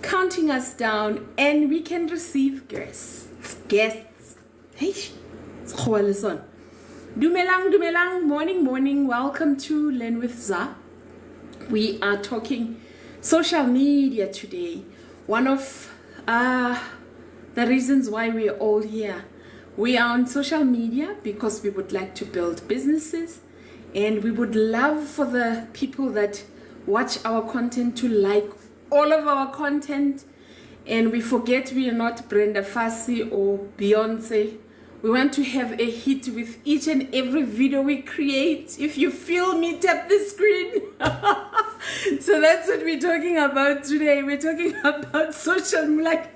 counting us down, and we can receive guests. Hey, dumelang, morning. Welcome to Learn with Za. We are talking social media today. One of the reasons why we are all here. We are on social media because we would like to build businesses, and we would love for the people that watch our content to like all of our content. And we forget we are not Brenda Fassie or Beyonce. We want to have a hit with each and every video we create. If you feel me, tap the screen. So that's what we're talking about today. We're talking about social media.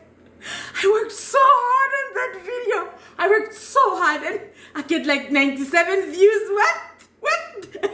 I worked so hard on that video. I worked so hard and I get like 97 views. What?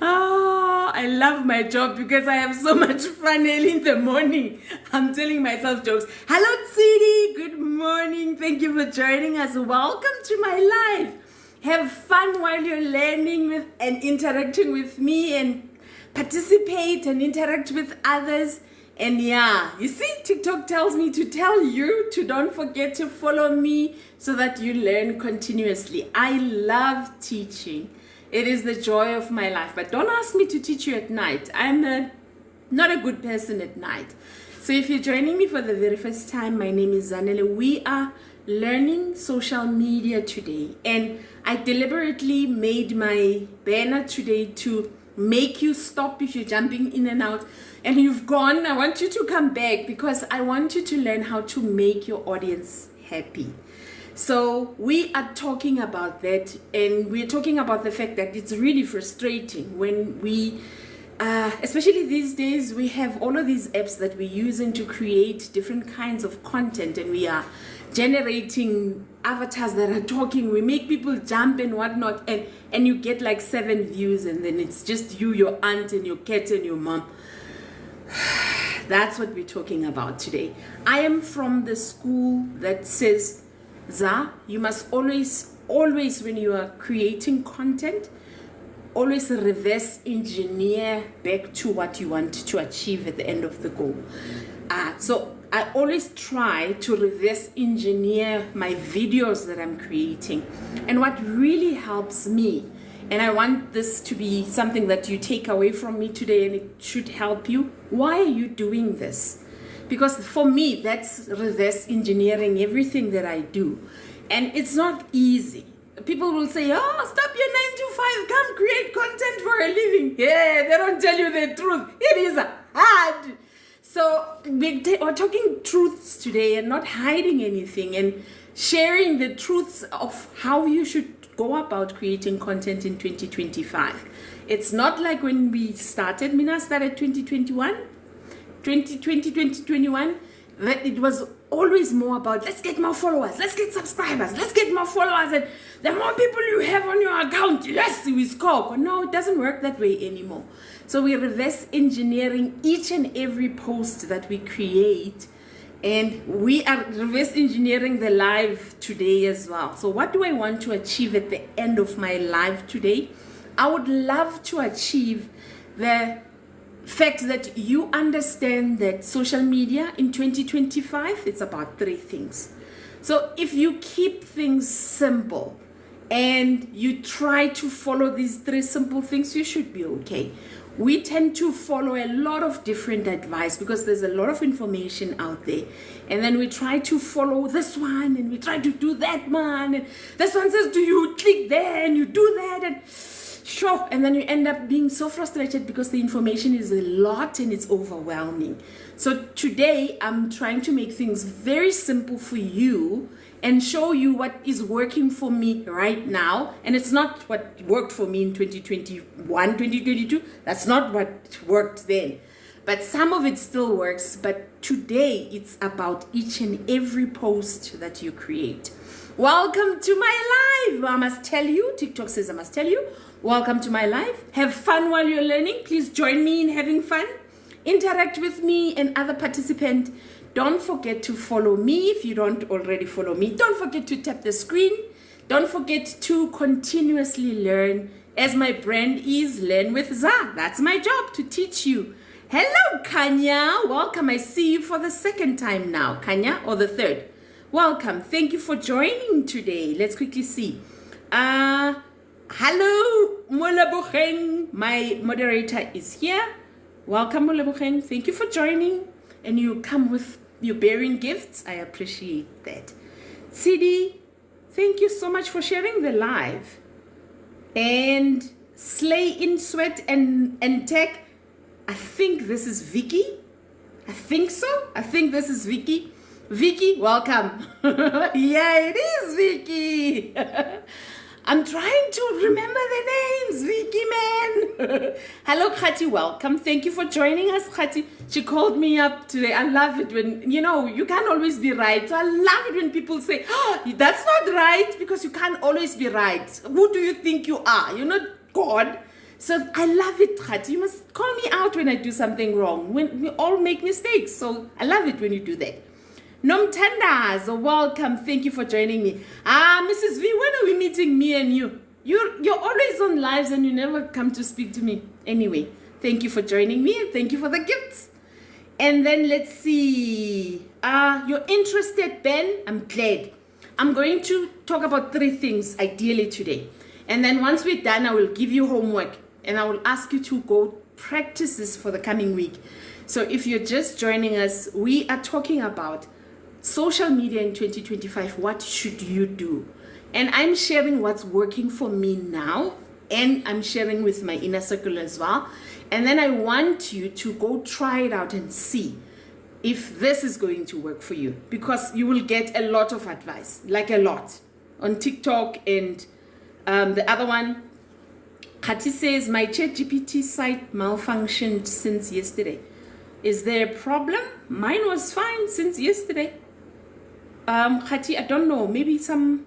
Oh, I love my job because I have so much fun early in the morning. I'm telling myself jokes. Hello, Tsidi. Good morning. Thank you for joining us. Welcome to my live. Have fun while you're learning with and interacting with me, and participate and interact with others. And yeah, you see, TikTok tells me to tell you to don't forget to follow me so that you learn continuously. I love teaching. It is the joy of my life. But don't ask me to teach you at night. I'm not a good person at night. So if you're joining me for the very first time, my name is Zanele. We are learning social media today. And I deliberately made my banner today to make you stop if you're jumping in and out and you've gone. I want you to come back because I want you to learn how to make your audience happy. So we are talking about that, and we're talking about the fact that it's really frustrating when we especially these days, we have all of these apps that we're using to create different kinds of content, and we are generating avatars that are talking. We make people jump and whatnot, and you get like 7 views, and then it's just you, your aunt, and your cat, and your mom. That's what we're talking about today. I am from the school that says, Za, you must always when you are creating content, always reverse engineer back to what you want to achieve at the end of the goal. So I always try to reverse engineer my videos that I'm creating. And what really helps me, and I want this to be something that you take away from me today, and it should help you. Why are you doing this? Because for me, that's reverse engineering everything that I do. And it's not easy. People will say, oh, stop your 9 to 5, come create content for a living. Yeah, they don't tell you the truth. It is hard. So we're talking truths today and not hiding anything, and sharing the truths of how you should go about creating content in 2025. It's not like when we started. Mina started 2021. 2021, that it was always more about let's get more followers, let's get subscribers, let's get more followers, and the more people you have on your account, yes, we score. But no, it doesn't work that way anymore. So we're reverse engineering each and every post that we create, and we are reverse engineering the live today as well. So what do I want to achieve at the end of my live today? I would love to achieve the fact that you understand that social media in 2025, it's about 3 things. So if you keep things simple and you try to follow these 3 simple things, you should be okay. We tend to follow a lot of different advice because there's a lot of information out there, and then we try to follow this one and we try to do that one, and this one says do you click there and you do that, and sure, and then you end up being so frustrated because the information is a lot and it's overwhelming. So today I'm trying to make things very simple for you and show you what is working for me right now. And it's not what worked for me in 2021, 2022. That's not what worked then. But some of it still works. But today it's about each and every post that you create. Welcome to my live. I must tell you, TikTok says I must tell you. Welcome to my live. Have fun while you're learning. Please join me in having fun. Interact with me and other participants. Don't forget to follow me if you don't already follow me. Don't forget to tap the screen. Don't forget to continuously learn, as my brand is Learn with Za. That's my job, to teach you. Hello, Kanya. Welcome. I see you for the second time now, Kanya, or the third. Welcome. Thank you for joining today. Let's quickly see. Hello, Molabucheng. My moderator is here. Welcome, Molabucheng. Thank you for joining. And you come with your bearing gifts. I appreciate that. Sidi, thank you so much for sharing the live. And Slay in Sweat and Tech. I think this is Vicky. I think so. I think this is Vicky. Vicky, welcome. Yeah, it is Vicky. I'm trying to remember the names, Vicky, man. Hello, Khati, welcome. Thank you for joining us, Khati. She called me up today. I love it when, you can't always be right. So I love it when people say, oh, that's not right, because you can't always be right. Who do you think you are? You're not God. So I love it, Khati. You must call me out when I do something wrong. When we all make mistakes. So I love it when you do that. Nomtandas, welcome. Thank you for joining me. Mrs. V, when are we meeting, me and you? You're always on lives and you never come to speak to me. Anyway, thank you for joining me and thank you for the gifts. And then let's see. You're interested, Ben? I'm glad. I'm going to talk about 3 things ideally today. And then once we're done, I will give you homework and I will ask you to go practice this for the coming week. So if you're just joining us, we are talking about social media in 2025. What should you do? And I'm sharing what's working for me now, and I'm sharing with my inner circle as well. And then I want you to go try it out and see if this is going to work for you, because you will get a lot of advice, like a lot, on TikTok. And the other one, Khati says, my ChatGPT site malfunctioned since yesterday. Is there a problem? Mine was fine since yesterday. Khati, I don't know. Maybe somebody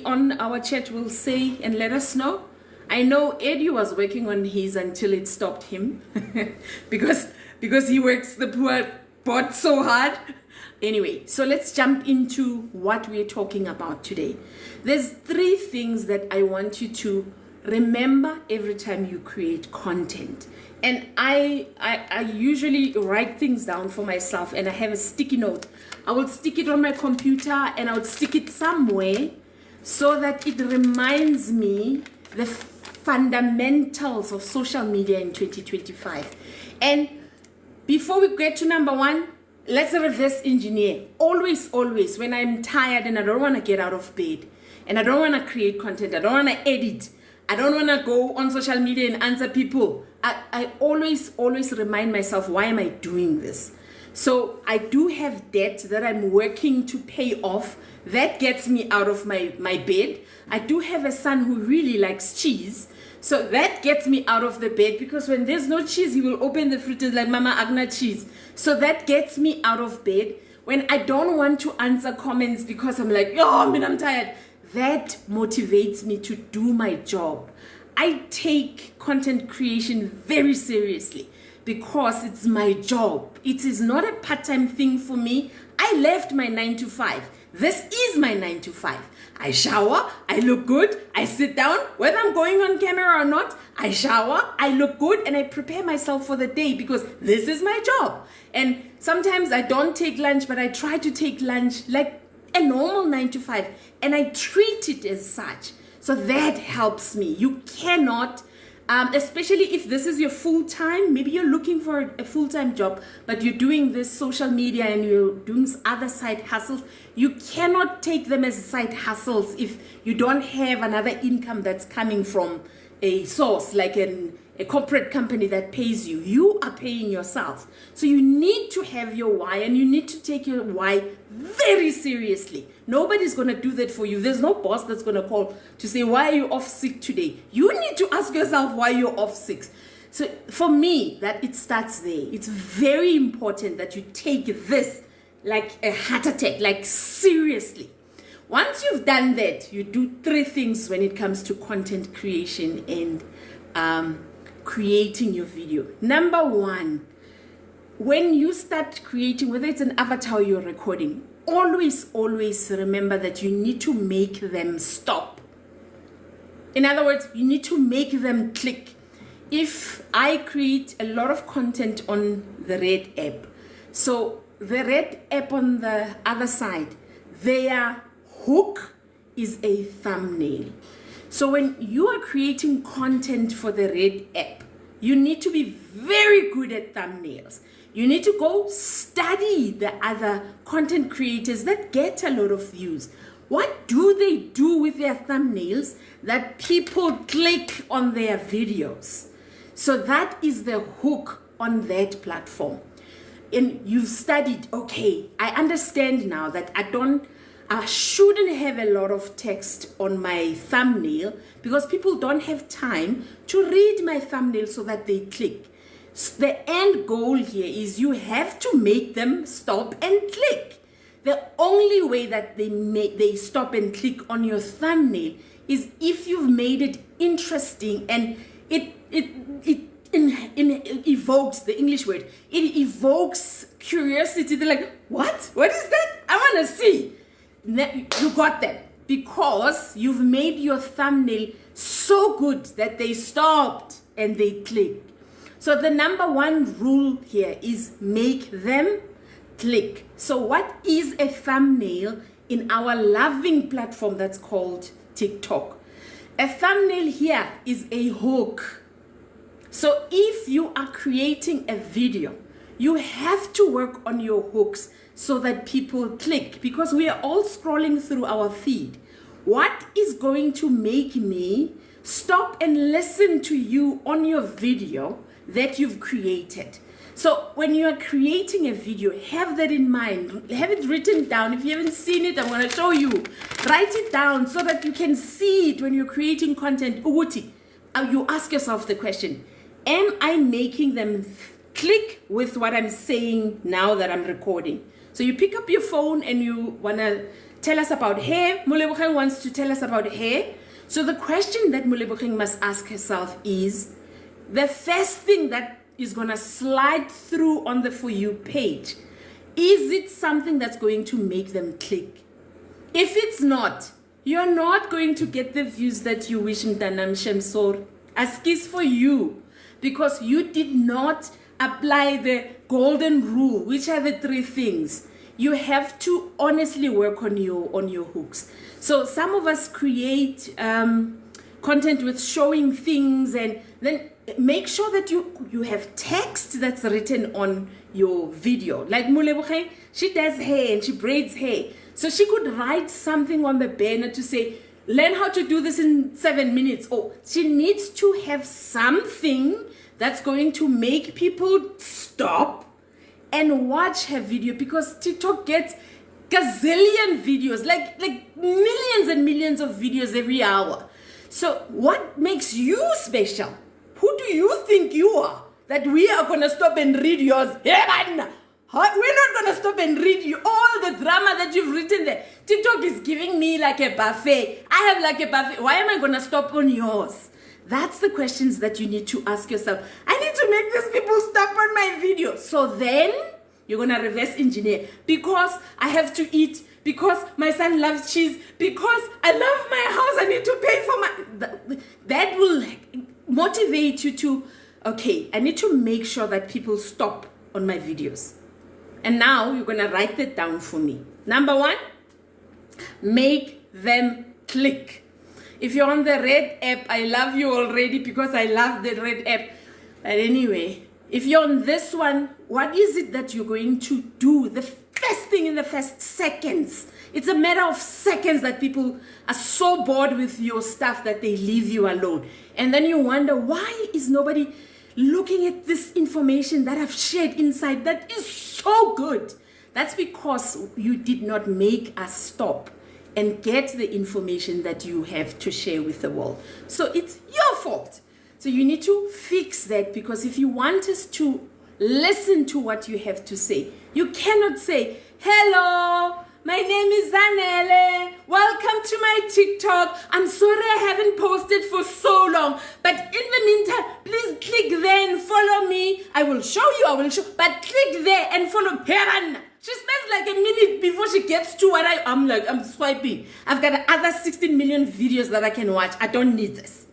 on our chat will say and let us know. I know Eddie was working on his until it stopped him because he works the poor bot so hard. Anyway, so let's jump into what we're talking about today. There's 3 things that I want you to remember every time you create content. And I usually write things down for myself, and I have a sticky note. I will stick it on my computer and I would stick it somewhere so that it reminds me the fundamentals of social media in 2025. And before we get to number 1, let's reverse engineer. Always, when I'm tired and I don't want to get out of bed and I don't want to create content, I don't want to edit, I don't want to go on social media and answer people, I always remind myself, why am I doing this? So I do have debt that I'm working to pay off. That gets me out of my bed. I do have a son who really likes cheese. So that gets me out of the bed, because when there's no cheese, he will open the fridge like, Mama, Agna cheese. So that gets me out of bed. When I don't want to answer comments because I'm like, oh, man, I'm tired, that motivates me to do my job. I take content creation very seriously because it's my job. It is not a part-time thing for me. I left my 9 to 5. This is my 9 to 5. I shower, I look good, I sit down, whether I'm going on camera or not, I shower, I look good, and I prepare myself for the day because this is my job. And sometimes I don't take lunch, but I try to take lunch like a normal 9 to 5, and I treat it as such. So that helps me. You cannot, especially if this is your full-time, maybe you're looking for a full-time job, but you're doing this social media and you're doing other side hustles, you cannot take them as side hustles if you don't have another income that's coming from a source like a corporate company that pays you. You are paying yourself. So you need to have your why, and you need to take your why very seriously. Nobody's going to do that for you. There's no boss that's going to call to say, why are you off sick today? You need to ask yourself why you're off sick. So for me, that it starts there. It's very important that you take this like a heart attack, like seriously. Once you've done that, you do 3 things when it comes to content creation and creating your video. Number 1, when you start creating, whether it's an avatar you're recording, always remember that you need to make them stop. In other words, you need to make them click. if I create a lot of content on the Red app, so the Red app on the other side, their hook is a thumbnail. So when you are creating content for the Red app, you need to be very good at thumbnails. You need to go study the other content creators that get a lot of views. What do they do with their thumbnails that people click on their videos? So that is the hook on that platform. And you've studied, okay, I understand now that I shouldn't have a lot of text on my thumbnail because people don't have time to read my thumbnail so that they click. The end goal here is you have to make them stop and click. The only way that they stop and click on your thumbnail is if you've made it interesting and it evokes, the English word, it evokes curiosity. They're like, what? What is that? I want to see. You got them because you've made your thumbnail so good that they stopped and they clicked. So the number one rule here is make them click. So what is a thumbnail in our loving platform that's called TikTok? A thumbnail here is a hook. So if you are creating a video, you have to work on your hooks so that people click, because we are all scrolling through our feed. What is going to make me stop and listen to you on your video that you've created? So when you are creating a video, have that in mind. Have it written down. If you haven't seen it, I'm going to show you. Write it down so that you can see it when you're creating content. Uguti, you ask yourself the question, am I making them click with what I'm saying now that I'm recording? So you pick up your phone and you want to tell us about hair. Molebogang wants to tell us about hair. So the question that Molebogang must ask herself is, the first thing that is going to slide through on the For You page, is it something that's going to make them click? If it's not, you're not going to get the views that you wish. Mtanam Shemsor. Askis for you, because you did not apply the golden rule, which are the three things. You have to honestly work on your hooks. So some of us create content with showing things, and then make sure that you have text that's written on your video. Like Molebogang, she does hair and she braids hair. So she could write something on the banner to say, learn how to do this in 7 minutes. Or she needs to have something that's going to make people stop and watch her video, because TikTok gets gazillion videos, like millions and millions of videos every hour. So what makes you special? Who do you think you are that we are going to stop and read yours? We're not going to stop and read you all the drama that you've written there. TikTok is giving me like a buffet. I have like a buffet. Why am I going to stop on yours? That's the questions that you need to ask yourself. I need to make these people stop on my video. So then you're going to reverse engineer. Because I have to eat. Because my son loves cheese. Because I love my house. I need to pay for my... That will motivate you to, okay, I need to make sure that people stop on my videos. And now you're going to write that down for me. Number one, make them click. If you're on the Red app, I love you already because I love the Red app. But anyway, if you're on this one, what is it that you're going to do? The first thing in the first seconds. It's a matter of seconds that people are so bored with your stuff that they leave you alone. And then you wonder, why is nobody looking at this information that I've shared inside that is so good? That's because you did not make us stop and get the information that you have to share with the world. So it's your fault. So you need to fix that, because if you want us to listen to what you have to say, you cannot say, hello, my name is Zanele. Welcome to my TikTok. I'm sorry I haven't posted for so long. But in the meantime, please click there and follow me. I will show you, but click there and follow Heran. She spends like a minute before she gets to what I'm swiping. I've got other 16 million videos that I can watch. I don't need this.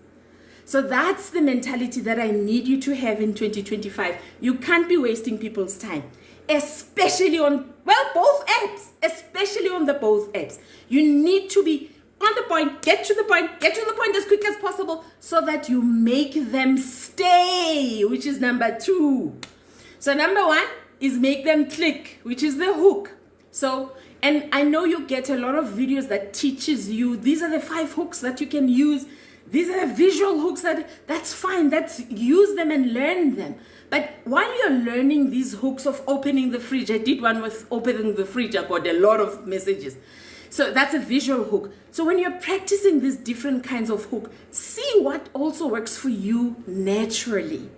So that's the mentality that I need you to have in 2025. You can't be wasting people's time, especially on, well, both apps, especially on the both apps. You need to be on the point, get to the point as quick as possible so that you make them stay, which is number 2. So number 1 is make them click, which is the hook. So, and I know you get a lot of videos that teaches you, these are the 5 hooks that you can use. These are the visual hooks that's fine. Use them and learn them. But while you're learning these hooks of opening the fridge, I did one with opening the fridge. I got a lot of messages. So that's a visual hook. So when you're practicing these different kinds of hook, see what also works for you naturally.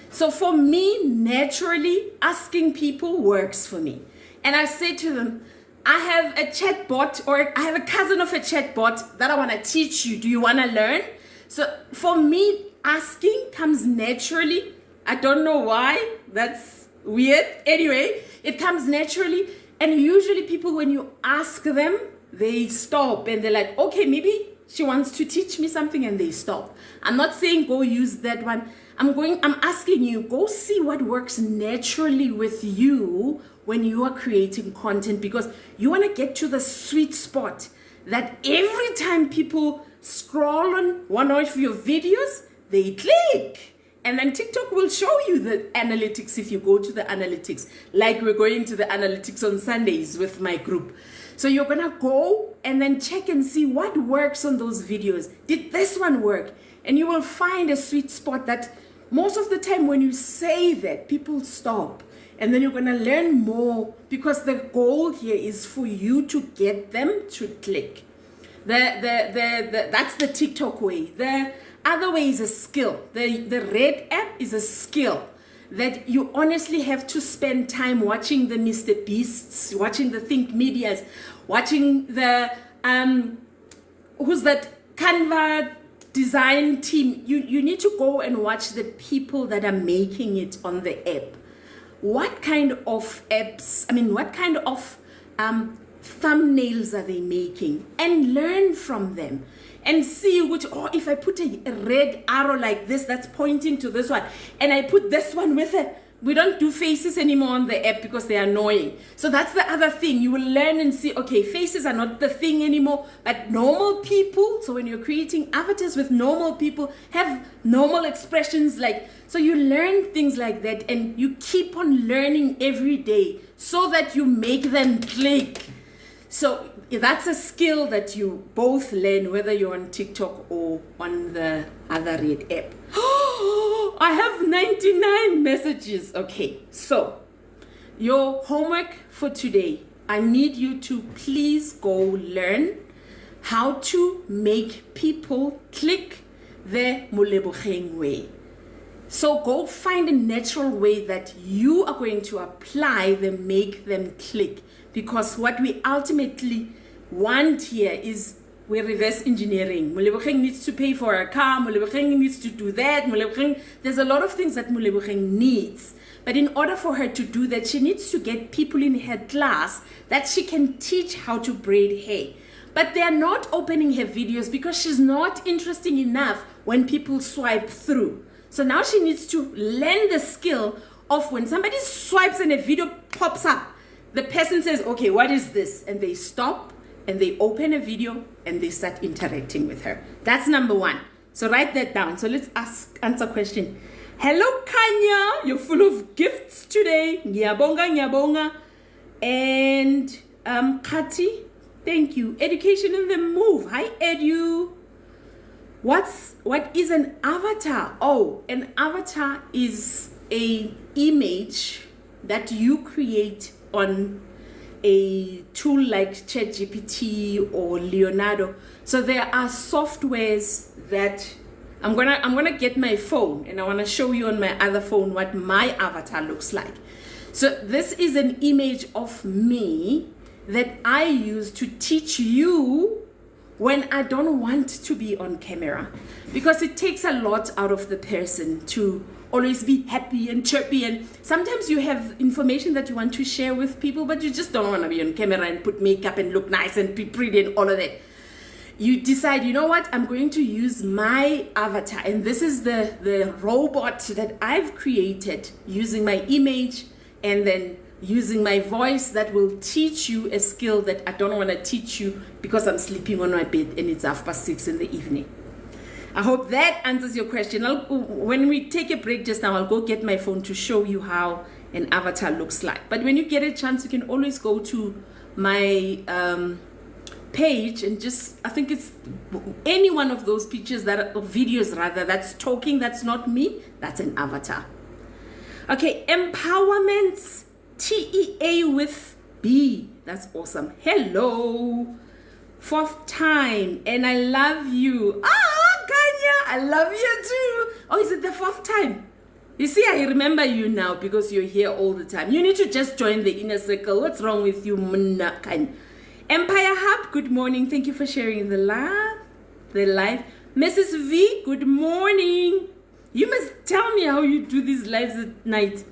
So for me, naturally, asking people works for me. And I say to them, I have a chatbot, or I have a cousin of a chatbot that I want to teach you. Do you want to learn? So for me, asking comes naturally. I don't know why. That's weird. Anyway, it comes naturally. And usually people, when you ask them, they stop and they're like, okay, maybe she wants to teach me something, and they stop. I'm not saying go use that one. I'm asking you, go see what works naturally with you when you are creating content, because you want to get to the sweet spot that every time people scroll on one of your videos, they click. And then TikTok will show you the analytics if you go to the analytics, like we're going to the analytics on Sundays with my group. So you're going to go and then check and see what works on those videos. Did this one work? And you will find a sweet spot that most of the time when you say that, people stop. And then you're going to learn more, because the goal here is for you to get them to click. That's the TikTok way. The other way is a skill. The Red app is a skill that you honestly have to spend time watching the Mr. Beasts, watching the Think Medias, watching the, who's that, Canva design team. You need to go and watch the people that are making it on the app. What kind of apps, what kind of thumbnails are they making? And learn from them. And see which, if I put a red arrow like this that's pointing to this one, and I put this one with it. We don't do faces anymore on the app because they're annoying. So that's the other thing. You will learn and see, okay, faces are not the thing anymore, but normal people. So when you're creating avatars with normal people, have normal expressions so you learn things like that, and you keep on learning every day so that you make them click. So that's a skill that you both learn, whether you're on TikTok or on the other Red app. I have 99 messages. Okay, so your homework for today, I need you to please go learn how to make people click the Molebogeng way. So go find a natural way that you are going to apply the make them click, because what we ultimately want here is we're reverse engineering. Molebogeng needs to pay for a car. Molebogeng needs to do that. There's a lot of things that Molebogeng needs. But in order for her to do that, she needs to get people in her class that she can teach how to braid hair. But they're not opening her videos because she's not interesting enough when people swipe through. So now she needs to learn the skill of when somebody swipes and a video pops up, the person says, okay, what is this? And they stop and they open a video and they start interacting with her. That's number 1. So write that down. So let's answer question. Hello, Kanya. You're full of gifts today. Ngiyabonga. And Kati, thank you. Education in the move. Hi, Edu. What is an avatar? Oh, an avatar is an image that you create on a tool like ChatGPT or Leonardo. So there are softwares that I'm gonna get my phone and I want to show you on my other phone what my avatar looks like. So this is an image of me that I use to teach you when I don't want to be on camera, because it takes a lot out of the person to always be happy and chirpy, and sometimes you have information that you want to share with people, but you just don't want to be on camera and put makeup and look nice and be pretty and all of that. you decide, you know what, I'm going to use my avatar, and this is the robot that I've created using my image and then using my voice that will teach you a skill that I don't want to teach you because I'm sleeping on my bed and it's 6:30 in the evening. I hope that answers your question. When we take a break just now, I'll go get my phone to show you how an avatar looks like. But when you get a chance, you can always go to my page and just, I think it's any one of those pictures that or videos rather that's talking, that's not me, that's an avatar. Okay, empowerments, TEA with B. That's awesome. Hello, 4th time, and I love you. Kanya, I love you too. Oh, is it the 4th time? You see, I remember you now because you're here all the time. You need to just join the inner circle. What's wrong with you, Munna Kanya? Empire Hub, good morning. Thank you for sharing the live. Mrs. V, good morning. You must tell me how you do these lives at night.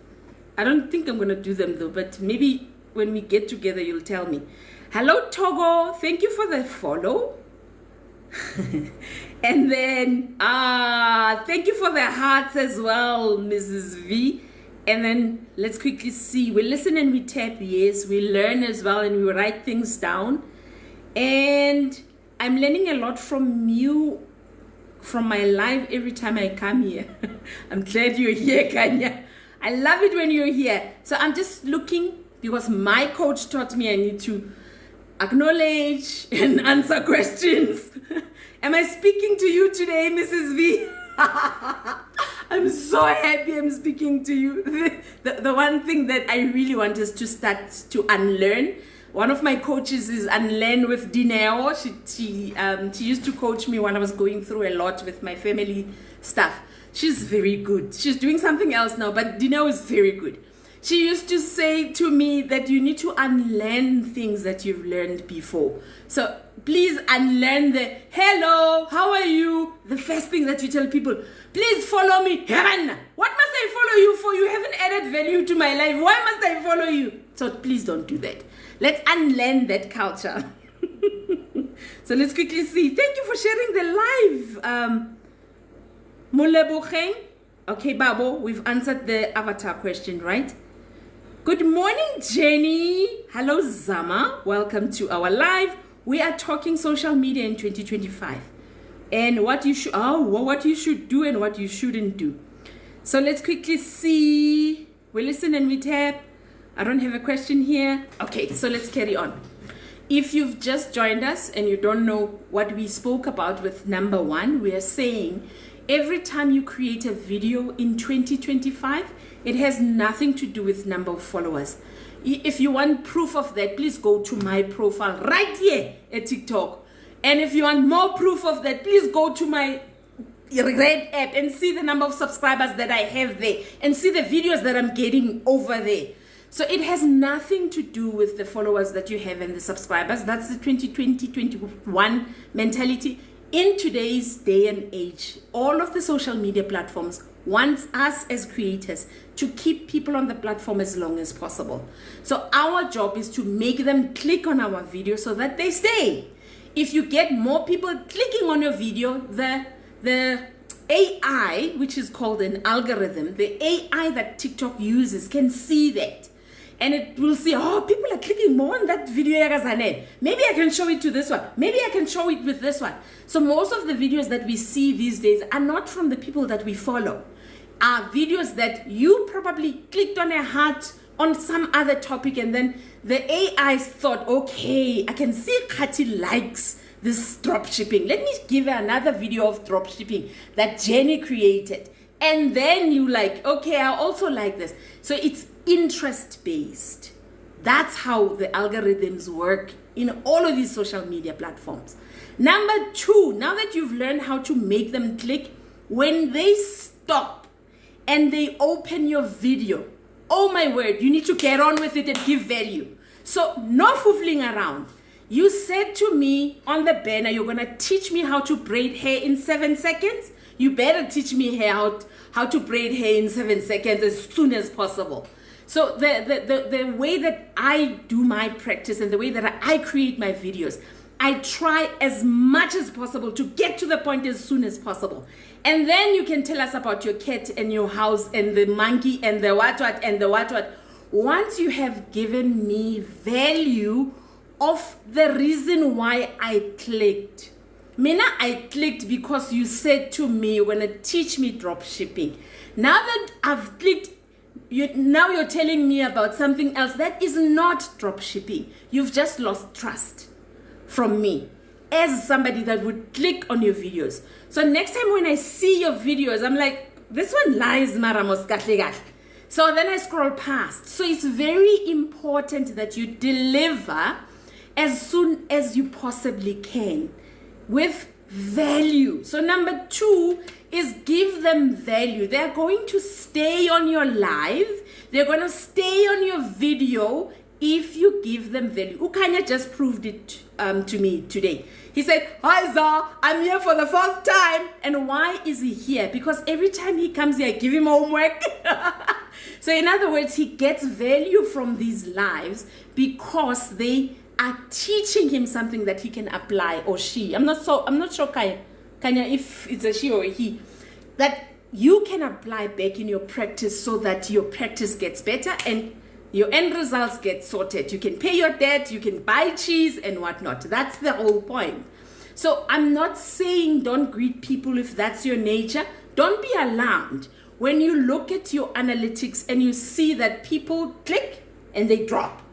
I don't think I'm going to do them though, but maybe when we get together, you'll tell me. Hello, Togo. Thank you for the follow. And then, thank you for the hearts as well, Mrs. V. And then let's quickly see. We listen and we tap, yes. We learn as well and we write things down. And I'm learning a lot from you, from my live every time I come here. I'm glad you're here, Kanya. I love it when you're here. So I'm just looking, because my coach taught me I need to acknowledge and answer questions. Am I speaking to you today, Mrs. V? I'm so happy I'm speaking to you. The one thing that I really want is to start to unlearn. One of my coaches is Unlearn with Dineo. She used to coach me when I was going through a lot with my family stuff. She's very good. She's doing something else now, but Dineo is very good. She used to say to me that you need to unlearn things that you've learned before. So please unlearn the hello, how are you? The first thing that you tell people, please follow me. What must I follow you for? You haven't added value to my life. Why must I follow you? So please don't do that. Let's unlearn that culture. So let's quickly see. Thank you for sharing the live. Mulebocheng. Okay, Babo, we've answered the avatar question, right? Good morning, Jenny. Hello, Zama. Welcome to our live. We are talking social media in 2025 and what you should do and what you shouldn't do. So let's quickly see. We listen and we tap. I don't have a question here. Okay, so let's carry on. If you've just joined us and you don't know what we spoke about with number 1, we are saying every time you create a video in 2025, it has nothing to do with number of followers. If you want proof of that, please go to my profile right here at TikTok. And if you want more proof of that, please go to my Red app and see the number of subscribers that I have there and see the videos that I'm getting over there. So it has nothing to do with the followers that you have and the subscribers. That's the 2020-21 mentality. In today's day and age, all of the social media platforms wants us as creators to keep people on the platform as long as possible. So our job is to make them click on our video so that they stay. If you get more people clicking on your video, the AI, which is called an algorithm, the AI that TikTok uses can see that. And it will see, oh, people are clicking more on that video. Maybe I can show it to this one. Maybe I can show it with this one. So most of the videos that we see these days are not from the people that we follow. Are videos that you probably clicked on a heart on some other topic, and then the AI thought, okay, I can see Kati likes this drop shipping. Let me give her another video of drop shipping that Jenny created. And then you like, okay, I also like this. So it's interest-based. That's how the algorithms work in all of these social media platforms. Number 2, now that you've learned how to make them click, when they stop and they open your video, oh my word, you need to get on with it and give value. So no foofling around. You said to me on the banner, you're going to teach me how to braid hair in 7 seconds. You better teach me how to braid hair in 7 seconds as soon as possible. So the way that I do my practice and the way that I create my videos, I try as much as possible to get to the point as soon as possible. And then you can tell us about your cat and your house and the monkey and the what and the what. Once you have given me value of the reason why I clicked. Mina, I clicked because you said to me, you're going to teach me drop shipping. Now that I've clicked, now you're telling me about something else that is not drop shipping. You've just lost trust from me as somebody that would click on your videos. So next time when I see your videos, I'm like, this one lies, maramos kahle. So then I scroll past. So it's very important that you deliver as soon as you possibly can with value. So number 2 is give them value. They're going to stay on your live. They're going to stay on your video if you give them value. Ukanya just proved it to me today. He said, hi Zah, I'm here for the 4th time. And why is he here? Because every time he comes here, I give him homework. So in other words, he gets value from these lives because they are teaching him something that he can apply, or she. I'm not sure Kanya if it's a she or a he, that you can apply back in your practice so that your practice gets better and your end results get sorted. You can pay your debt, you can buy cheese and whatnot. That's the whole point. So I'm not saying don't greet people if that's your nature. Don't be alarmed when you look at your analytics and you see that people click and they drop.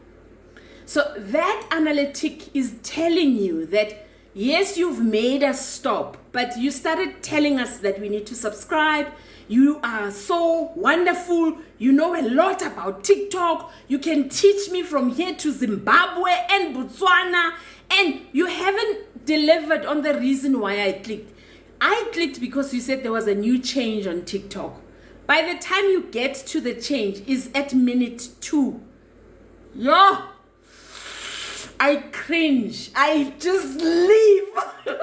So that analytic is telling you that yes, you've made us stop, but you started telling us that we need to subscribe. You are so wonderful. You know a lot about TikTok. You can teach me from here to Zimbabwe and Botswana. And you haven't delivered on the reason why I clicked. I clicked because you said there was a new change on TikTok. By the time you get to the change is at minute 2. Yo, I cringe. I just leave.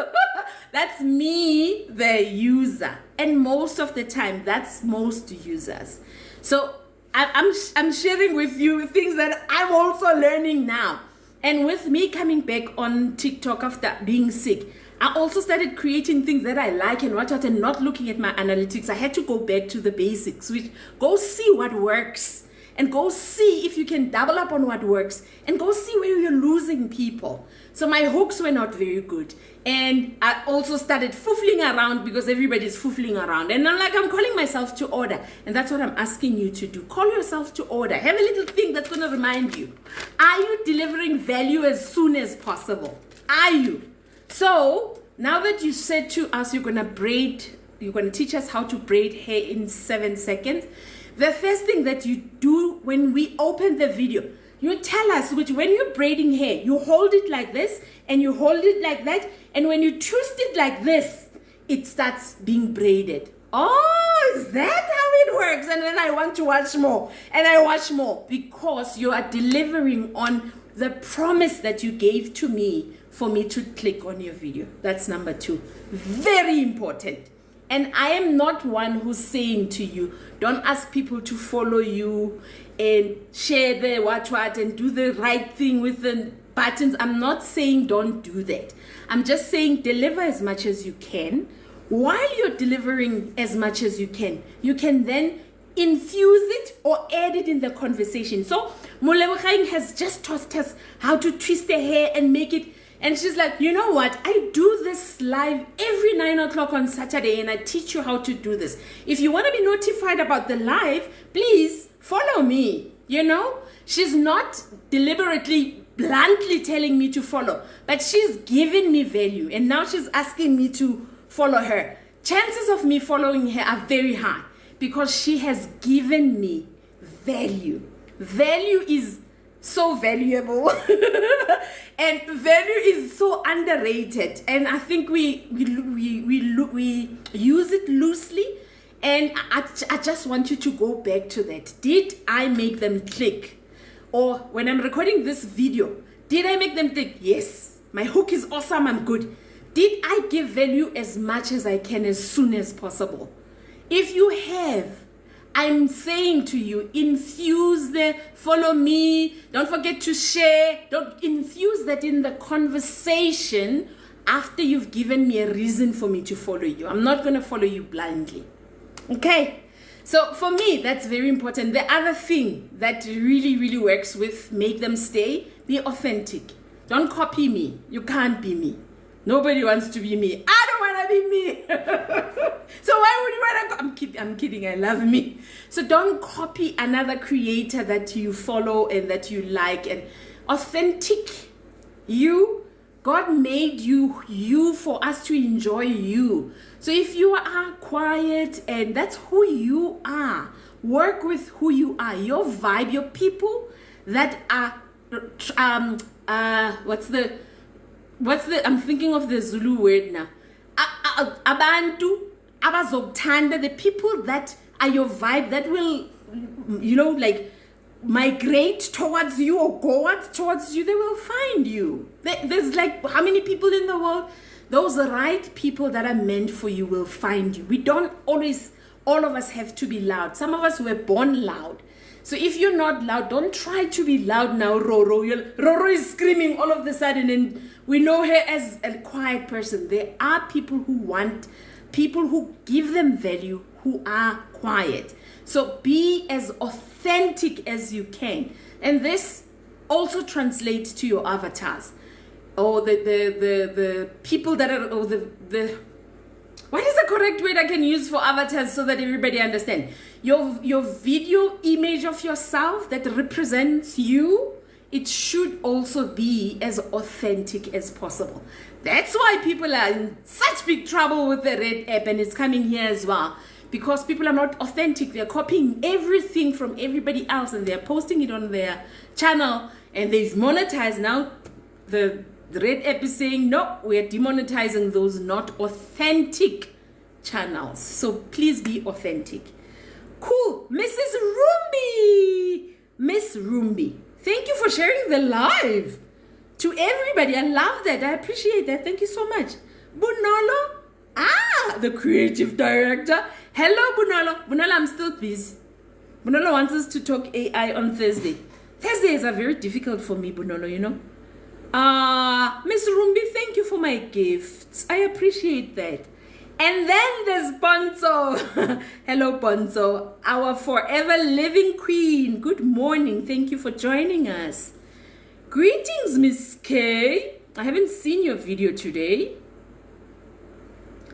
That's me, the user. And most of the time, that's most users. So I'm sharing with you things that I'm also learning now. And with me coming back on TikTok after being sick, I also started creating things that I like and what and not looking at my analytics. I had to go back to the basics, which go see what works. And go see if you can double up on what works and go see where you're losing people. So my hooks were not very good. And I also started foofling around because everybody's foofling around. And I'm like, I'm calling myself to order. And that's what I'm asking you to do. Call yourself to order. Have a little thing that's going to remind you. Are you delivering value as soon as possible? Are you? So now that you said to us, you're going to teach us how to braid hair in 7 seconds. The first thing that you do when we open the video, you tell us which when you're braiding hair, you hold it like this and you hold it like that. And when you twist it like this, it starts being braided. Oh, is that how it works? And then I want to watch more and I watch more because you are delivering on the promise that you gave to me for me to click on your video. That's number 2. Very important. And I am not one who's saying to you, don't ask people to follow you and share the what and do the right thing with the buttons. I'm not saying don't do that. I'm just saying deliver as much as you can. While you're delivering as much as you can then infuse it or add it in the conversation. So Molebogang has just taught us how to twist the hair and make it. And she's like, you know what? I do this live every 9 o'clock on Saturday and I teach you how to do this. If you want to be notified about the live, please follow me. You know, she's not deliberately, bluntly telling me to follow, but she's giving me value. And now she's asking me to follow her. Chances of me following her are very high because she has given me value. Value is so valuable and value is so underrated, and I think we use it loosely. And I just want you to go back to that. Did I make them click? Or when I'm recording this video, did I make them click? Yes, my hook is awesome, I'm good. Did I give value as much as I can as soon as possible? If you have, I'm saying to you, infuse the follow me. Don't forget to share. Don't infuse that in the conversation after you've given me a reason for me to follow you. I'm not going to follow you blindly. Okay? So for me, that's very important. The other thing that really, really works with make them stay, be authentic. Don't copy me. You can't be me. Nobody wants to be me. I don't want to be me. So why would you want to? I'm kidding. I love me. So don't copy another creator that you follow and that you like. And authentic you. God made you for us to enjoy you. So if you are quiet and that's who you are, work with who you are. Your vibe, your people that are I'm thinking of the Zulu word now. Abantu abazokuthanda, the people that are your vibe, that will, like migrate towards you or go towards you, they will find you. There's like how many people in the world? Those right people that are meant for you will find you. We don't always, all of us have to be loud. Some of us were born loud. So if you're not loud, don't try to be loud now, Roro. Roro is screaming all of a sudden, and we know her as a quiet person. There are people who want, people who give them value, who are quiet. So be as authentic as you can. And this also translates to your avatars. Or the people that are, or the what is the correct word I can use for avatars so that everybody understands? Your video image of yourself that represents you, it should also be as authentic as possible. That's why people are in such big trouble with the Red app, and it's coming here as well. Because people are not authentic. They're copying everything from everybody else and they're posting it on their channel, and they've monetized now. The Red app is saying, no, we're demonetizing those not authentic channels. So please be authentic. Cool. Mrs. Rumbi. Miss Rumbi, thank you for sharing the live to everybody. I love that. I appreciate that. Thank you so much. Bunolo, the creative director. Hello, Bunolo. Bunolo, I'm still busy. Bunolo wants us to talk AI on Thursday. Thursdays are very difficult for me, Bunolo, Miss Rumbi, thank you for my gifts. I appreciate that. And then there's Bonzo. Hello, Bonzo, our forever living queen. Good morning. Thank you for joining us. Greetings, Miss K. I haven't seen your video today.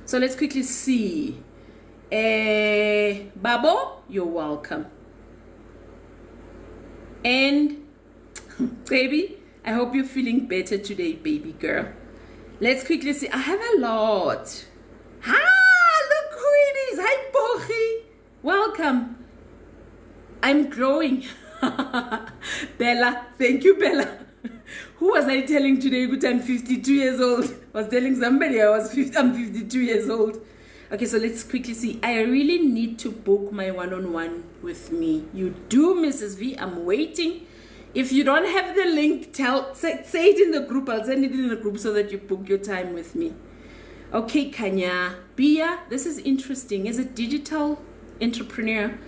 So let's quickly see. Babo, you're welcome. And baby, I hope you're feeling better today, baby girl. Let's quickly see. I have a lot. Look who it is. Hi, Bochi. Welcome. I'm growing. Bella. Thank you, Bella. Who was I telling today that I'm 52 years old? I was telling somebody I'm 52 years old. Okay, so let's quickly see. I really need to book my one-on-one with me. You do, Mrs. V. I'm waiting. If you don't have the link, say it in the group. I'll send it in the group so that you book your time with me. Okay, Kanya. Bia, this is interesting. As a digital entrepreneur,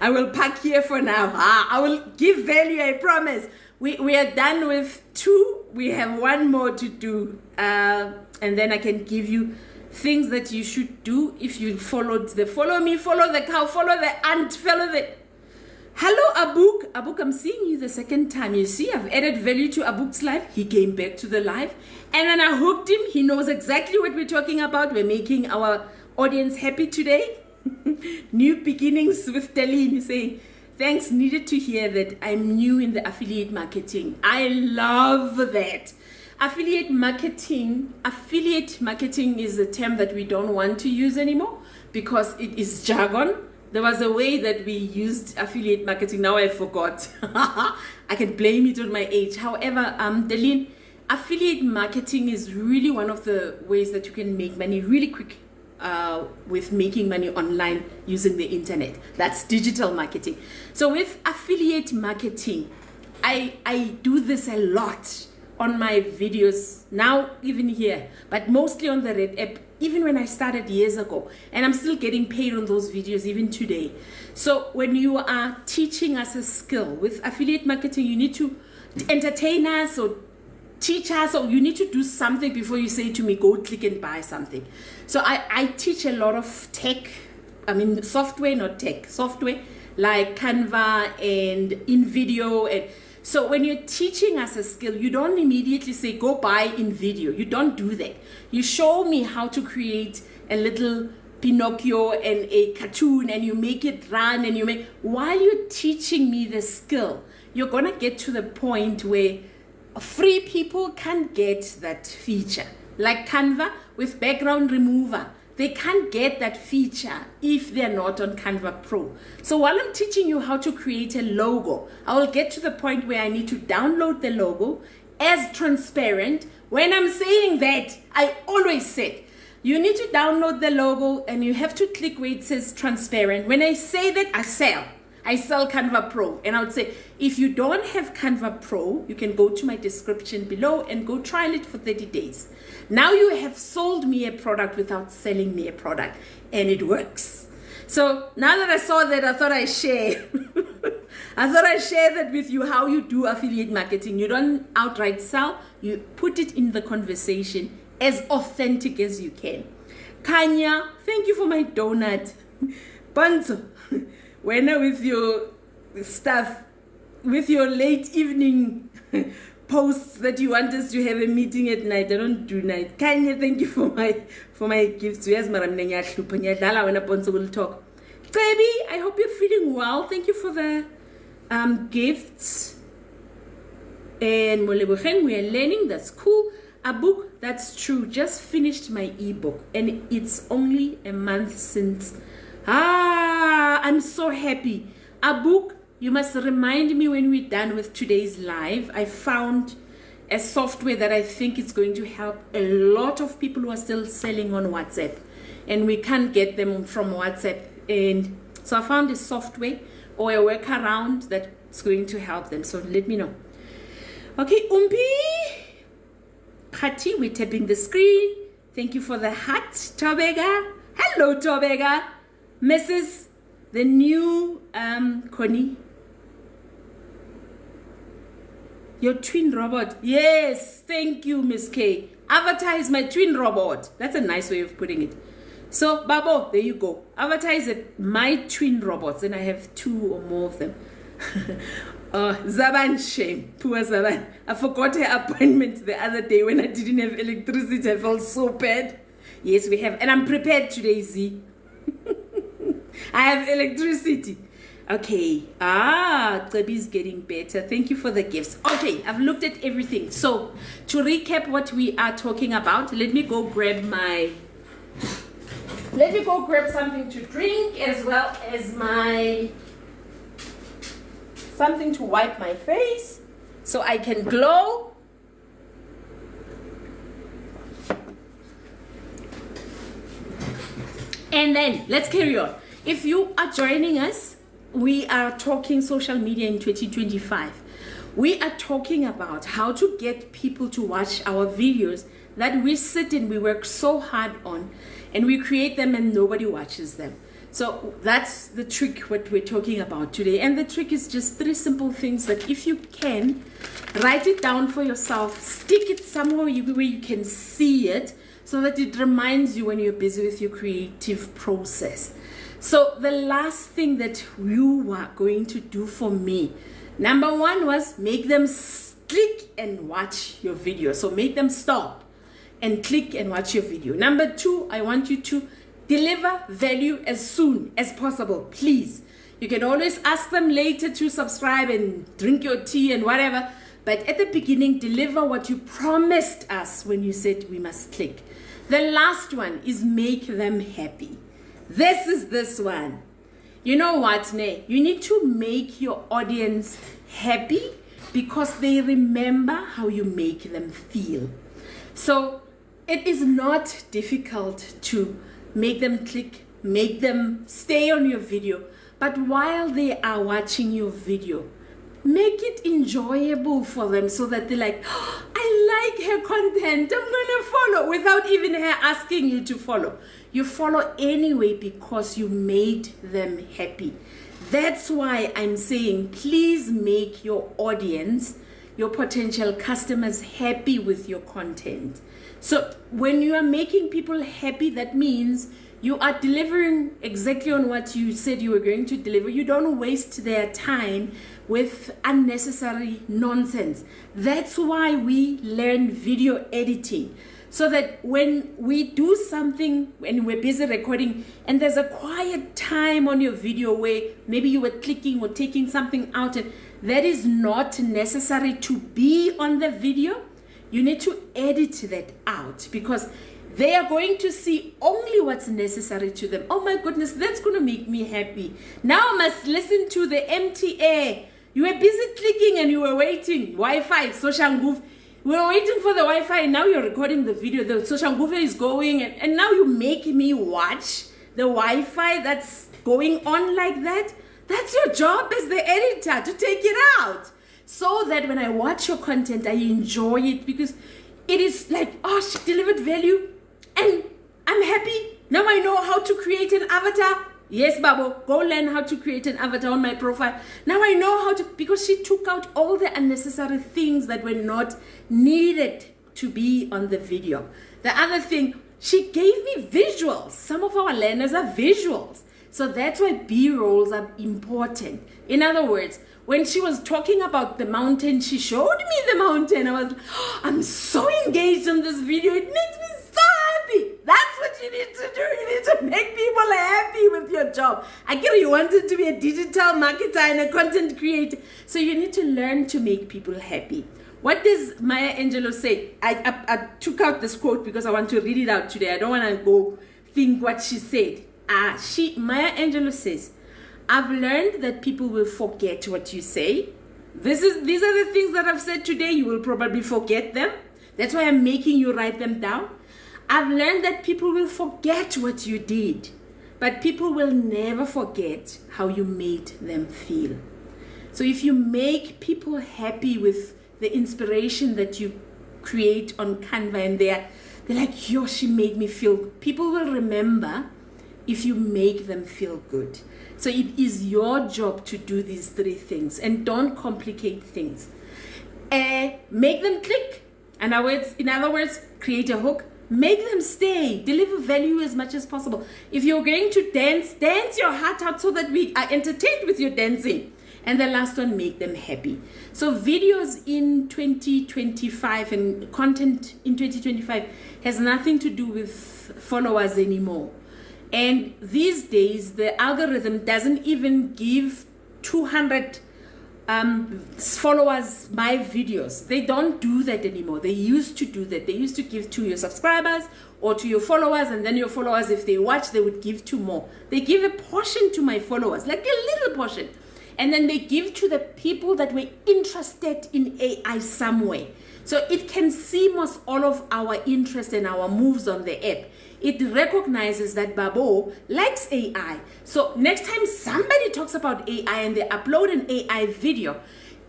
I will park here for now. I will give value, I promise. We are done with 2. We have 1 more to do. And then I can give you things that you should do if you followed the follow me, follow the cow, follow the ant, follow the... Hello, Abuk. Abuk, I'm seeing you the second time. You see, I've added value to Abuk's life. He came back to the live. And then I hooked him. He knows exactly what we're talking about. We're making our audience happy today. New beginnings with Telin. You say, thanks, needed to hear that I'm new in the affiliate marketing. I love that. Affiliate marketing is a term that we don't want to use anymore because it is jargon. There was a way that we used affiliate marketing. Now I forgot. I can blame it on my age. However, Delene, affiliate marketing is really one of the ways that you can make money really quick with making money online using the internet. That's digital marketing. So with affiliate marketing, I do this a lot on my videos now, even here, but mostly on the Red app. even when I started years ago, and I'm still getting paid on those videos even today. So when you are teaching us a skill with affiliate marketing, you need to entertain us or teach us, or you need to do something before you say to me, go click and buy something. So I teach a lot of tech, software, not tech, software like Canva and InVideo. And so when you're teaching us a skill, you don't immediately say, go buy InVideo. You don't do that. You show me how to create a little Pinocchio and a cartoon, and you make it run, and while you're teaching me the skill, you're gonna get to the point where free people can't get that feature. Like Canva with background remover, they can't get that feature if they're not on Canva Pro. So while I'm teaching you how to create a logo, I will get to the point where I need to download the logo as transparent. When I'm saying that, I always said, you need to download the logo and you have to click where it says transparent. When I say that, I sell Canva Pro. And I would say, if you don't have Canva Pro, you can go to my description below and go trial it for 30 days. Now you have sold me a product without selling me a product, and it works. So now that I saw that, I thought I'd share. I thought I'd share that with you, how you do affiliate marketing. You don't outright sell, you put it in the conversation as authentic as you can. Kanya, thank you for my donut. Banzo, when with your stuff, with your late evening posts that you want us to have a meeting at night. I don't do night. Kanya, thank you for my gifts. Yes, Maram when I will talk. Baby, I hope you're feeling well. Thank you for the gifts. And Molebochen, we are learning. That's cool. A book, that's true. Just finished my ebook, and it's only a month since. I'm so happy. A book, you must remind me when we're done with today's live. I found a software that I think is going to help a lot of people who are still selling on WhatsApp, and we can't get them from WhatsApp. And so I found a software or a workaround that's going to help them. So let me know. Okay, Umpi. Khati, we're tapping the screen. Thank you for the hat, Tobega. Hello, Tobega. Mrs. The new Connie. Your twin robot. Yes, thank you, Miss K. Avatar is my twin robot. That's a nice way of putting it. So, Babo, there you go. Avatar is my twin robots, and I have 2 or more of them. Zaban, shame. Poor Zaban. I forgot her appointment the other day when I didn't have electricity. I felt so bad. Yes, we have. And I'm prepared today, Z. I have electricity. Okay. Tsebi is getting better. Thank you for the gifts. Okay, I've looked at everything. So, to recap what we are talking about, let me go grab something to drink, as well as something to wipe my face so I can glow. And then let's carry on. If you are joining us, we are talking social media in 2025. We are talking about how to get people to watch our videos that we sit and we work so hard on, and we create them and nobody watches them. So that's the trick, what we're talking about today. And the trick is just 3 simple things that if you can, write it down for yourself, stick it somewhere where you can see it, so that it reminds you when you're busy with your creative process. So the last thing that you were going to do for me, number 1 was make them click and watch your video. So make them stop and click and watch your video. Number 2, I want you to deliver value as soon as possible, please. You can always ask them later to subscribe and drink your tea and whatever, but at the beginning, deliver what you promised us when you said we must click. The last one is make them happy. This is this one. You know what, Ne? You need to make your audience happy because they remember how you make them feel. So it is not difficult to make them click, make them stay on your video. But while they are watching your video, make it enjoyable for them so that they're like, oh, I like her content, I'm gonna follow without even her asking you to follow. You follow anyway because you made them happy. That's why I'm saying, please make your audience, your potential customers, happy with your content. So when you are making people happy, that means you are delivering exactly on what you said you were going to deliver. You don't waste their time with unnecessary nonsense. That's why we learn video editing. So that when we do something and we're busy recording and there's a quiet time on your video where maybe you were clicking or taking something out and that is not necessary to be on the video, you need to edit that out because they are going to see only what's necessary to them. Oh my goodness, that's going to make me happy. Now I must listen to the empty air. You were busy clicking and you were waiting. Wi-Fi, social goof. We were waiting for the Wi-Fi and now you're recording the video. The social goof is going and now you make me watch the Wi-Fi that's going on like that. That's your job as the editor, to take it out. So that when I watch your content, I enjoy it because it is like, oh, she delivered value and I'm happy. Now I know how to create an avatar. Yes, Babo, go learn how to create an avatar on my profile. Now I know how to, because she took out all the unnecessary things that were not needed to be on the video. The other thing, she gave me visuals. Some of our learners are visuals. So that's why B-rolls are important. In other words, when she was talking about the mountain, she showed me the mountain. I was like, oh, I'm so engaged in this video. It makes me so happy. That's what you need to do. You need to make people happy with your job. I get you wanted to be a digital marketer and a content creator. So you need to learn to make people happy. What does Maya Angelou say? I took out this quote because I want to read it out today. I don't want to go think what she said. Maya Angelou says, I've learned that people will forget what you say. These are the things that I've said today. You will probably forget them. That's why I'm making you write them down. I've learned that people will forget what you did, but people will never forget how you made them feel. So if you make people happy with the inspiration that you create on Canva and they're like, yo, she made me feel, people will remember if you make them feel good. So it is your job to do these three things and don't complicate things. Make them click. In other words, create a hook. Make them stay. Deliver value as much as possible. If you're going to dance, dance your heart out so that we are entertained with your dancing. And the last one, make them happy. So videos in 2025 and content in 2025 has nothing to do with followers anymore. And these days, the algorithm doesn't even give 200 followers my videos. They don't do that anymore. They used to do that. They used to give to your subscribers or to your followers, and then your followers, if they watch, they would give to more. They give a portion to my followers, like a little portion. And then they give to the people that were interested in AI some way. So it can see most all of our interest and our moves on the app. It recognizes that Babo likes AI. So next time somebody talks about AI and they upload an AI video,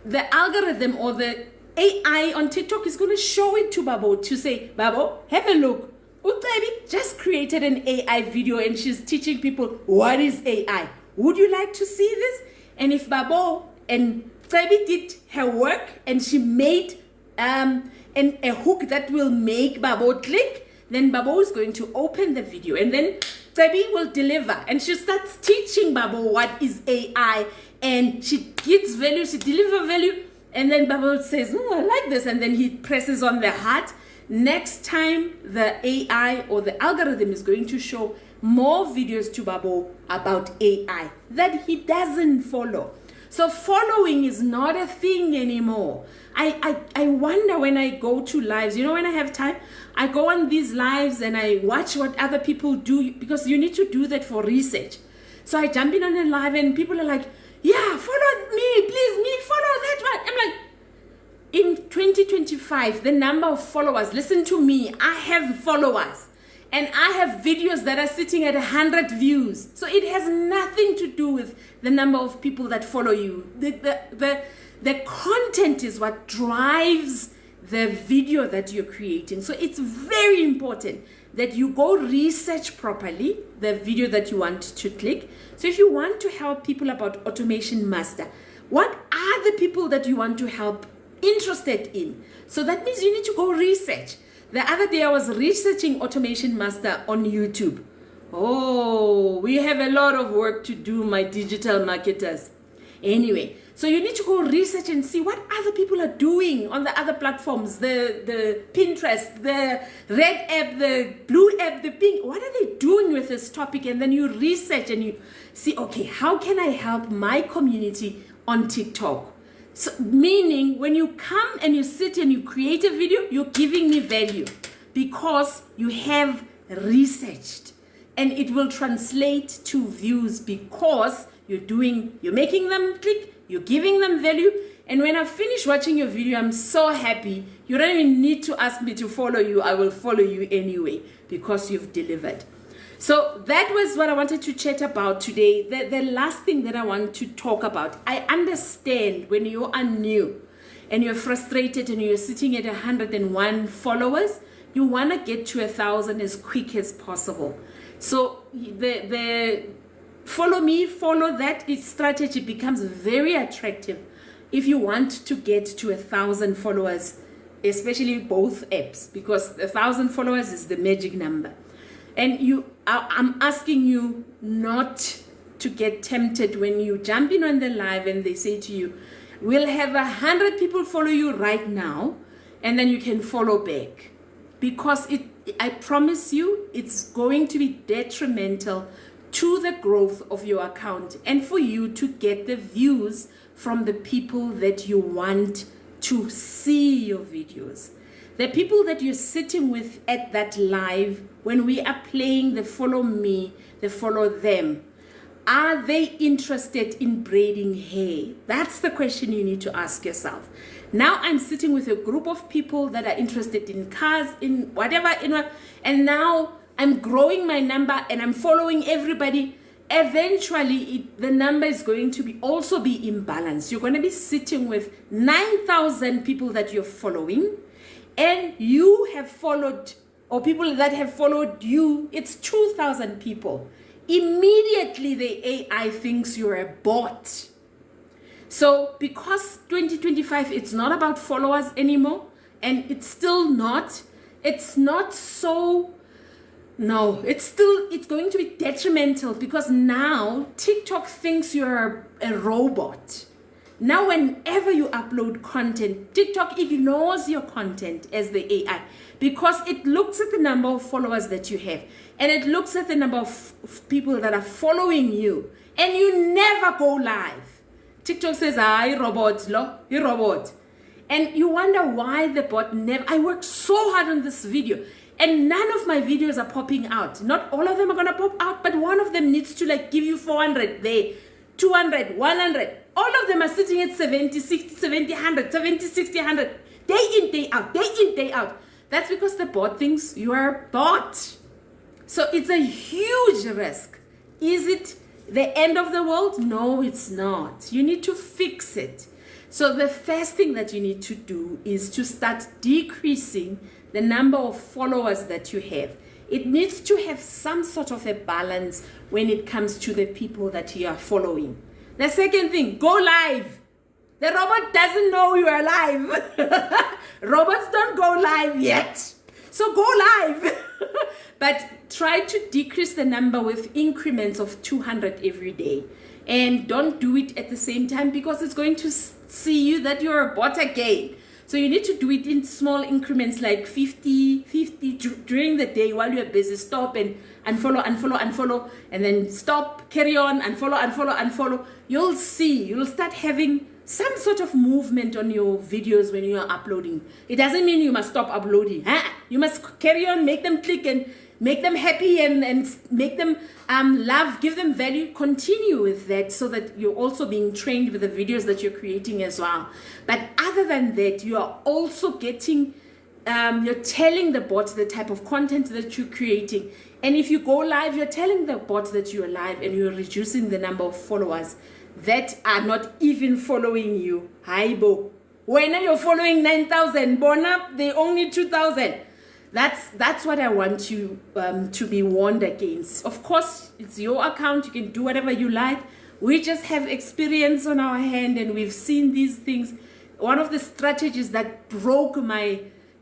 the algorithm or the AI on TikTok is going to show it to Babo to say, Babo, have a look. Utsabi just created an AI video and she's teaching people what is AI. Would you like to see this? And if Babo and Tsabi did her work and she made a hook that will make Babo click, then Babo is going to open the video and then Tsabi will deliver and she starts teaching Babo what is AI and she gives value, she delivers value, and then Babo says, oh, I like this, and then he presses on the heart. Next time the AI or the algorithm is going to show more videos to Babo about AI that he doesn't follow. So following is not a thing anymore. I wonder when I go to lives, when I have time, I go on these lives and I watch what other people do, because you need to do that for research. So I jump in on a live and people are like, yeah, follow me, please, me, follow that one. I'm like, in 2025, the number of followers, listen to me, I have followers. And I have videos that are sitting at 100 views. So it has nothing to do with the number of people that follow you. The content is what drives the video that you're creating. So it's very important that you go research properly the video that you want to click. So if you want to help people about Automation Master, what are the people that you want to help interested in? So that means you need to go research. The other day I was researching Automation Master on YouTube. Oh, we have a lot of work to do, my digital marketers. Anyway, so you need to go research and see what other people are doing on the other platforms, the Pinterest, the red app, the blue app, the pink. What are they doing with this topic? And then you research and you see, okay, how can I help my community on TikTok? So, meaning when you come and you sit and you create a video, you're giving me value because you have researched, and it will translate to views because you're making them click, you're giving them value. And when I finish watching your video, I'm so happy. You don't even need to ask me to follow you. I will follow you anyway because you've delivered. So that was what I wanted to chat about today. The last thing that I want to talk about, I understand when you are new and you're frustrated and you're sitting at 101 followers, you want to get to 1,000 as quick as possible. So the follow me, follow that strategy becomes very attractive if you want to get to 1,000 followers, especially both apps, because 1,000 followers is the magic number. And I'm asking you not to get tempted when you jump in on the live and they say to you, we'll have 100 people follow you right now, and then you can follow back. Because I promise you, it's going to be detrimental to the growth of your account and for you to get the views from the people that you want to see your videos. The people that you're sitting with at that live, when we are playing the follow me, the follow them, are they interested in braiding hair? That's the question you need to ask yourself. Now I'm sitting with a group of people that are interested in cars, in whatever, and now I'm growing my number and I'm following everybody. Eventually, the number is going to also be imbalanced. You're going to be sitting with 9,000 people that you're following, and you have followed, or people that have followed you, it's 2,000 people. Immediately, the AI thinks you're a bot. So because 2025, it's not about followers anymore, and it's going to be detrimental because now TikTok thinks you're a robot. Now whenever you upload content, TikTok ignores your content as the AI because it looks at the number of followers that you have, and it looks at the number of people that are following you, and you never go live. TikTok says, you're robot. And you wonder why the bot never, I worked so hard on this video and none of my videos are popping out. Not all of them are going to pop out, but one of them needs to give you 400 there, 200, 100. All of them are sitting at 70, 60, 70, 100, 70, 60, 100. Day in, day out, day in, day out. That's because the bot thinks you are a bot. So it's a huge risk. Is it the end of the world? No, it's not. You need to fix it. So the first thing that you need to do is to start decreasing the number of followers that you have. It needs to have some sort of a balance when it comes to the people that you are following. The second thing, go live. The robot doesn't know you are live. Robots don't go live yet. So go live. But try to decrease the number with increments of 200 every day. And don't do it at the same time because it's going to see you that you're a bot again. So you need to do it in small increments like 50 during the day while you're busy. Stop and unfollow, and then stop, carry on, unfollow. You'll see, you'll start having some sort of movement on your videos when you are uploading. It doesn't mean you must stop uploading. You must carry on, make them click and make them happy and make them love, give them value. Continue with that so that you're also being trained with the videos that you're creating as well. But other than that, you are also getting, you're telling the bot the type of content that you're creating. And if you go live, you're telling the bot that you're live and you're reducing the number of followers that are not even following you. Haibo. When you're following 9,000, Bona, they only 2,000. That's what I want you to be warned against. Of course, it's your account. You can do whatever you like. We just have experience on our hand, and we've seen these things. One of the strategies that broke my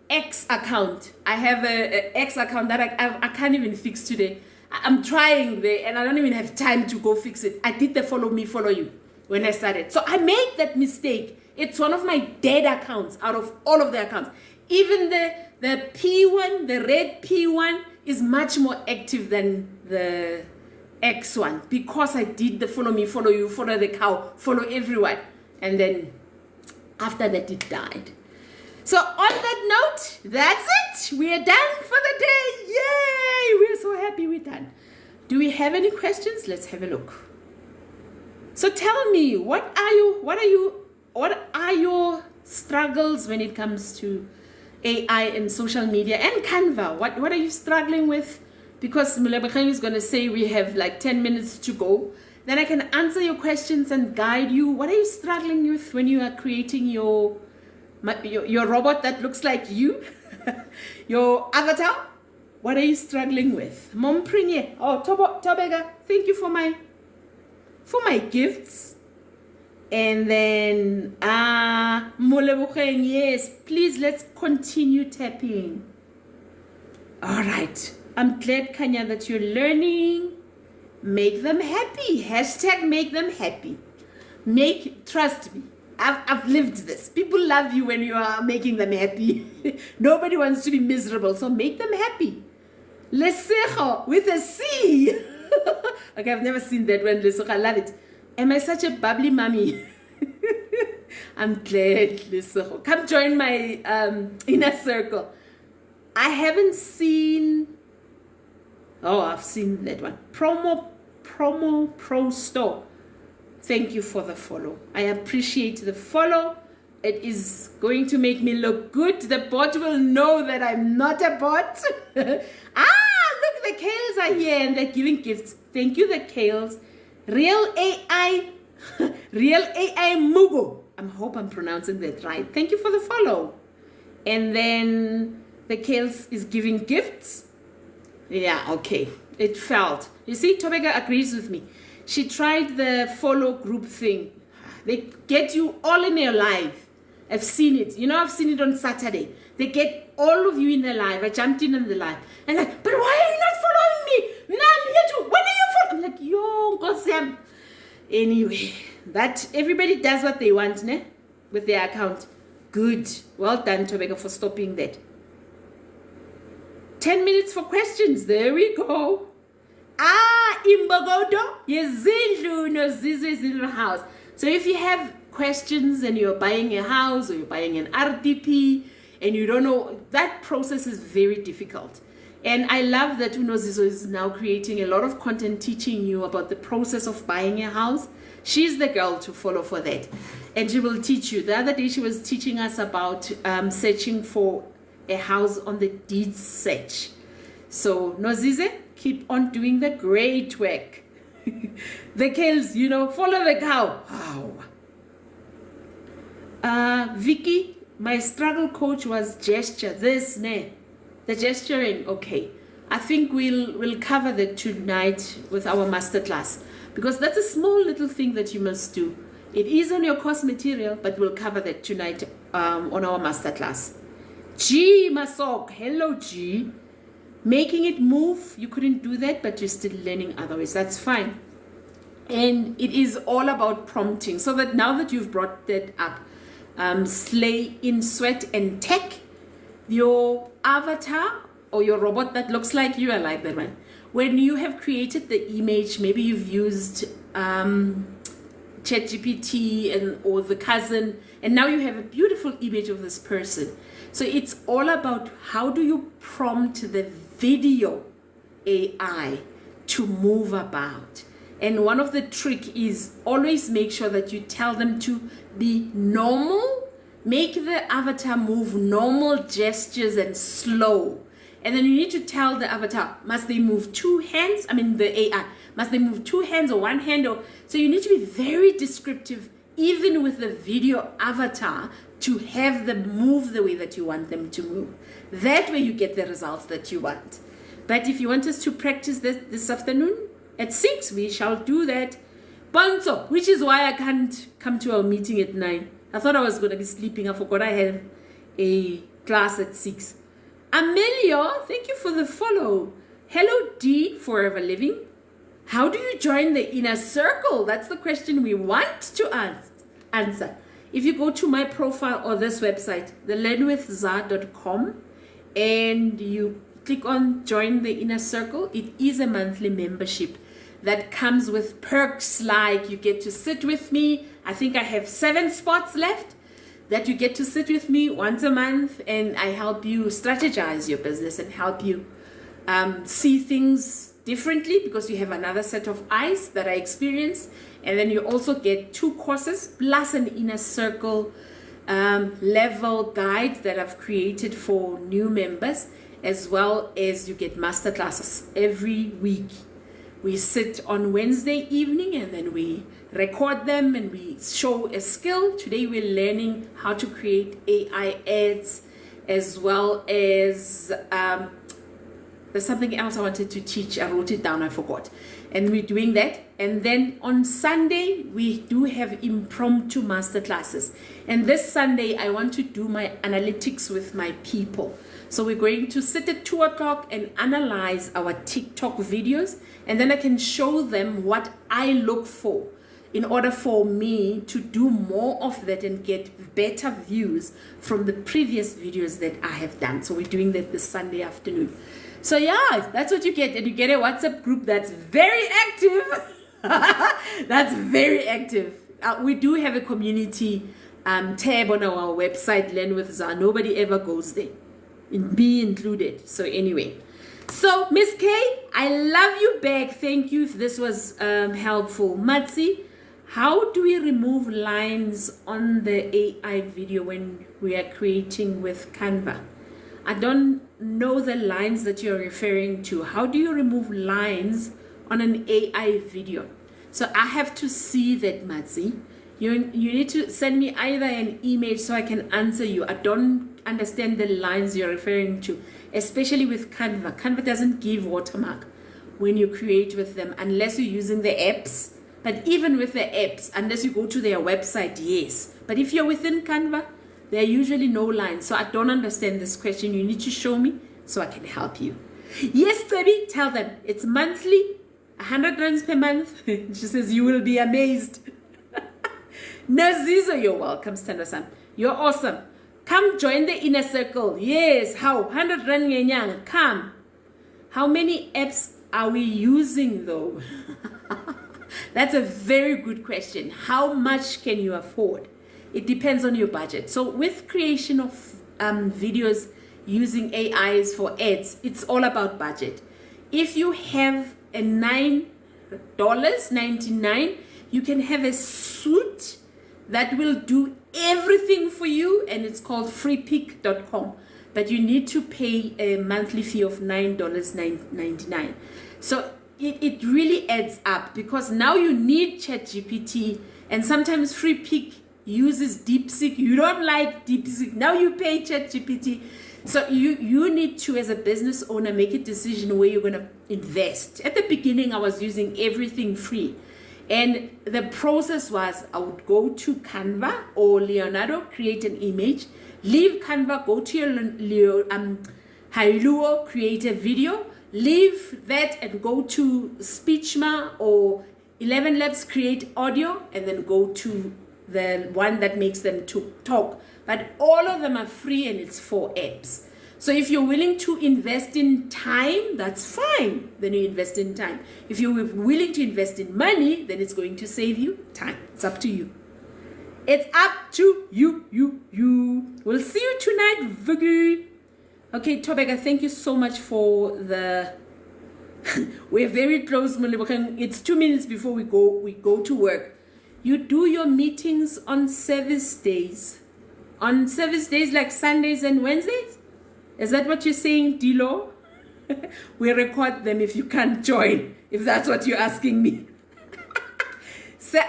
X account. I have a X account that I can't even fix today. I'm trying there, and I don't even have time to go fix it. I did the follow me, follow you when I started. So I made that mistake. It's one of my dead accounts out of all of the accounts. Even the P1, the red P1 is much more active than the X one, because I did the follow me, follow you, follow the cow, follow everyone. And then after that, it died. So on that note, that's it. We are done for the day. Yay! We're so happy we're done. Do we have any questions? Let's have a look. So tell me, what are your struggles when it comes to AI and social media and Canva? What are you struggling with? Because Mulebekeng is going to say we have like 10 minutes to go. Then I can answer your questions and guide you. What are you struggling with when you are creating your robot that looks like you? Your avatar? What are you struggling with? Mom Prinye. Oh, Tobega, thank you for my gifts. And then Mulebekeng, yes, please let's continue tapping. All right. I'm glad, Kanya, that you're learning. Make them happy. Hashtag make them happy. Trust me, I've lived this. People love you when you are making them happy. Nobody wants to be miserable, so make them happy. Lesejo with a C. Okay, I've never seen that one, Lesejo. I love it. Am I such a bubbly mommy? I'm glad, Lesejo. Come join my inner circle. I haven't seen... Oh, I've seen that one. Promo Pro Store. Thank you for the follow. I appreciate the follow. It is going to make me look good. The bot will know that I'm not a bot. Look, the Kales are here and they're giving gifts. Thank you, the Kales. Real AI Mugo. I hope I'm pronouncing that right. Thank you for the follow. And then the Kales is giving gifts. Yeah, okay. It felt. You see, Tobega agrees with me. She tried the follow group thing. They get you all in your live. I've seen it. You know, I've seen it on Saturday. They get all of you in the live. I jumped in the live. And like, but why are you not following me? No, I'm here too. When are you following? I'm like, yo, Gosam. Anyway, that everybody does what they want, ne? With their account. Good. Well done, Tobega, for stopping that. 10 minutes for questions. There we go. Imbogodo. Yezindlu no Zizwe Zindlu house. So if you have questions and you're buying a house or you're buying an RDP and you don't know, that process is very difficult. And I love that Unozizo is now creating a lot of content teaching you about the process of buying a house. She's the girl to follow for that. And she will teach you. The other day she was teaching us about searching for a house on the deeds search. So Nozize, keep on doing the great work. The Kales, you know, follow the cow. Wow. Vicky, my struggle coach was gesture. The gesturing. Okay, I think we'll cover that tonight with our masterclass, because that's a small little thing that you must do. It is on your course material, but we'll cover that tonight on our masterclass. G Masok, hello G. Making it move, you couldn't do that, but you're still learning otherwise. That's fine. And it is all about prompting. So that now that you've brought that up, Slay in Sweat and Tech, your avatar or your robot that looks like you, I like that one. When you have created the image, maybe you've used ChatGPT or the cousin, and now you have a beautiful image of this person. So it's all about how do you prompt the video AI to move about. And one of the trick is always make sure that you tell them to be normal, make the avatar move normal gestures and slow. And then you need to tell the avatar, must they move two hands? I mean the AI, must they move two hands or one hand? So you need to be very descriptive even with the video avatar, to have them move the way that you want them to move. That way you get the results that you want. But if you want us to practice this afternoon at 6, we shall do that. Bonzo, which is why I can't come to our meeting at 9. I thought I was going to be sleeping. I forgot I had a class at 6. Amelio, thank you for the follow. Hello D, Forever Living. How do you join the inner circle? That's the question we want to answer. If you go to my profile or this website, thelearnwithza.com, and you click on join the inner circle, it is a monthly membership that comes with perks like you get to sit with me. I think I have 7 spots left that you get to sit with me once a month, and I help you strategize your business and help you see things differently because you have another set of eyes that I experience. And then you also get 2 courses plus an inner circle level guide that I've created for new members, as well as you get master classes every week. We sit on Wednesday evening and then we record them and we show a skill. Today we're learning how to create AI ads, as well as there's something else I wanted to teach. I wrote it down, I forgot. And we're doing that. And then on Sunday, we do have impromptu master classes. And this Sunday, I want to do my analytics with my people. So we're going to sit at 2 o'clock and analyze our TikTok videos. And then I can show them what I look for in order for me to do more of that and get better views from the previous videos that I have done. So we're doing that this Sunday afternoon. So yeah, that's what you get. And you get a WhatsApp group that's very active. That's very active. We do have a community tab on our website, Learn with Za. Nobody ever goes there, me included. So anyway, so Miss K, I love you back. Thank you if this was helpful. Matsi, how do we remove lines on the AI video when we are creating with Canva? I don't know the lines that you're referring to. How do you remove lines on an AI video? So I have to see that, Matsi. You need to send me either an email so I can answer you. I don't understand the lines you're referring to, especially with Canva. Canva doesn't give watermark when you create with them unless you're using the apps. But even with the apps, unless you go to their website, yes. But if you're within Canva, there are usually no lines. So I don't understand this question. You need to show me so I can help you. Yes, baby, tell them. It's monthly, 100 rands per month. She says, you will be amazed. Nazizo, you're welcome, Stando-san. You're awesome. Come join the inner circle. Yes, how? 100 rand ngenyanga. Come. How many apps are we using though? That's a very good question. How much can you afford? It depends on your budget. So with creation of videos using AIs for ads, it's all about budget. If you have a $9.99, you can have a suite that will do everything for you, and it's called freepick.com. But you need to pay a monthly fee of $9.99. So it really adds up, because now you need ChatGPT, and sometimes FreePick uses DeepSeek. You don't like DeepSeek, now you pay ChatGPT. So you need to, as a business owner, make a decision where you're going to invest. At the beginning, I was using everything free, and the process was I would go to Canva or Leonardo, create an image, leave Canva, go to your Hailuo, create a video, leave that and go to Speechma or 11 Labs, create audio, and then go to the one that makes them to talk. But all of them are free, and it's 4 apps. So if you're willing to invest in time, that's fine. Then you invest in time. If you're willing to invest in money, then it's going to save you time. It's up to you. It's up to you. We'll see you tonight, Viggy. Okay, Tobeka, thank you so much for the... We're very close, Malibokang. It's 2 minutes before we go to work. You do your meetings on service days. On service days like Sundays and Wednesdays? Is that what you're saying, Dilo? We record them if you can't join, if that's what you're asking me.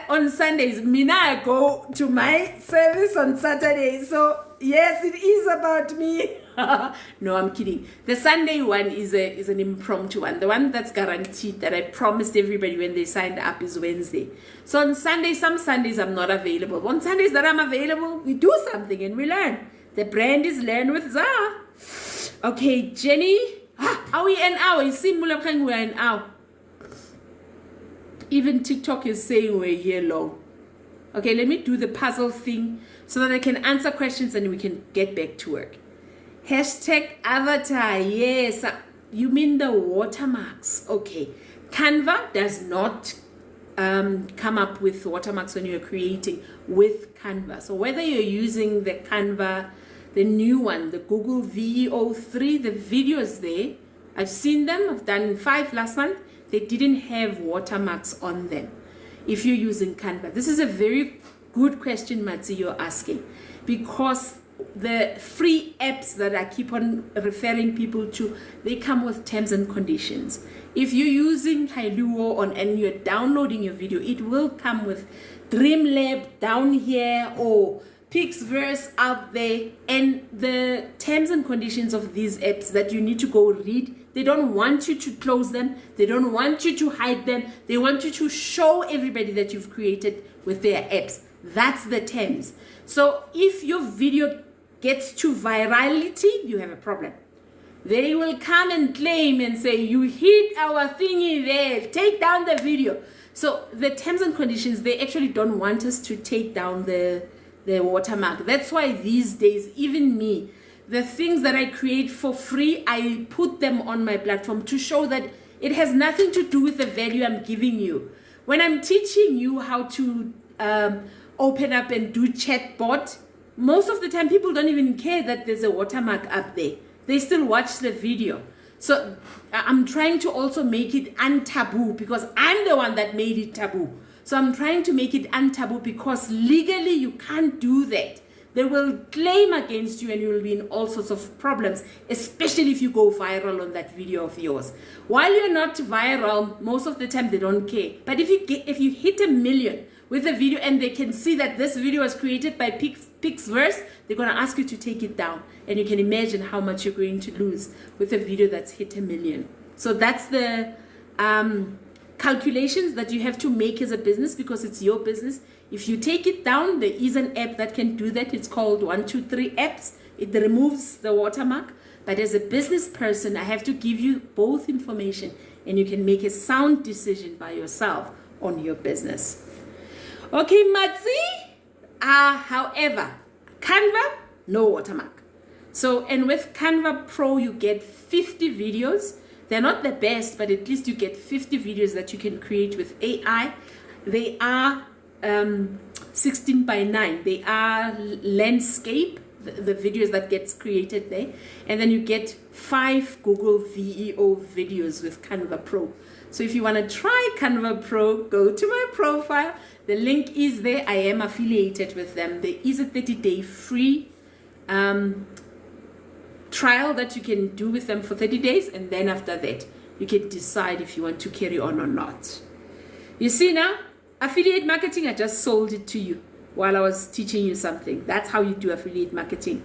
on Sundays. Mina, I go to my service on Saturday. So yes, it is about me. No, I'm kidding. The Sunday one is an impromptu one. The one that's guaranteed that I promised everybody when they signed up is Wednesday. So on Sunday, some Sundays I'm not available. On Sundays that I'm available, we do something and we learn. The brand is Learn with Zara. Okay, Jenny. Are we an hour? You see, we're an hour. Even TikTok is saying we're here long. Okay, let me do the puzzle thing so that I can answer questions and we can get back to work. Hashtag avatar. Yes, you mean the watermarks. Okay, Canva does not come up with watermarks when you're creating with Canva. So whether you're using the Canva, the new one, the Google VEO3, the videos there, I've seen them. I've done 5 last month. They didn't have watermarks on them if you're using Canva. This is a very good question, Matsi, you're asking, because the free apps that I keep on referring people to, they come with terms and conditions. If you're using Hailuo and you're downloading your video, it will come with Dreamlab down here or Pixverse out there, and the terms and conditions of these apps that you need to go read. They don't want you to close them. They don't want you to hide them. They want you to show everybody that you've created with their apps. That's the terms. So if your video gets to virality, you have a problem. They will come and claim and say, you hit our thingy there, take down the video. So the terms and conditions, they actually don't want us to take down the watermark. That's why these days, even me, the things that I create for free, I put them on my platform to show that it has nothing to do with the value I'm giving you. When I'm teaching you how to open up and do chatbot, most of the time people don't even care that there's a watermark up there. They still watch the video. So I'm trying to also make it untaboo because I'm the one that made it taboo. So I'm trying to make it untaboo because legally you can't do that. They will claim against you and you will be in all sorts of problems, especially if you go viral on that video of yours. While you're not viral, most of the time they don't care. But if you hit 1 million with a video and they can see that this video was created by Pixverse, they're going to ask you to take it down. And you can imagine how much you're going to lose with a video that's hit 1 million. So that's the calculations that you have to make as a business because it's your business. If you take it down, there is an app that can do that. It's called 123 apps. It removes the watermark. But as a business person, I have to give you both information and you can make a sound decision by yourself on your business. Okay, Matsi. However, Canva, no watermark. So, and with Canva Pro, you get 50 videos. They're not the best, but at least you get 50 videos that you can create with AI. They are 16 by 9. They are landscape, the videos that gets created there. And then you get 5 Google VEO videos with Canva Pro. So if you want to try Canva Pro, go to my profile. The link is there. I am affiliated with them. There is a 30-day free trial that you can do with them for 30 days. And then after that, you can decide if you want to carry on or not. You see now? Affiliate marketing, I just sold it to you while I was teaching you something. That's how you do affiliate marketing.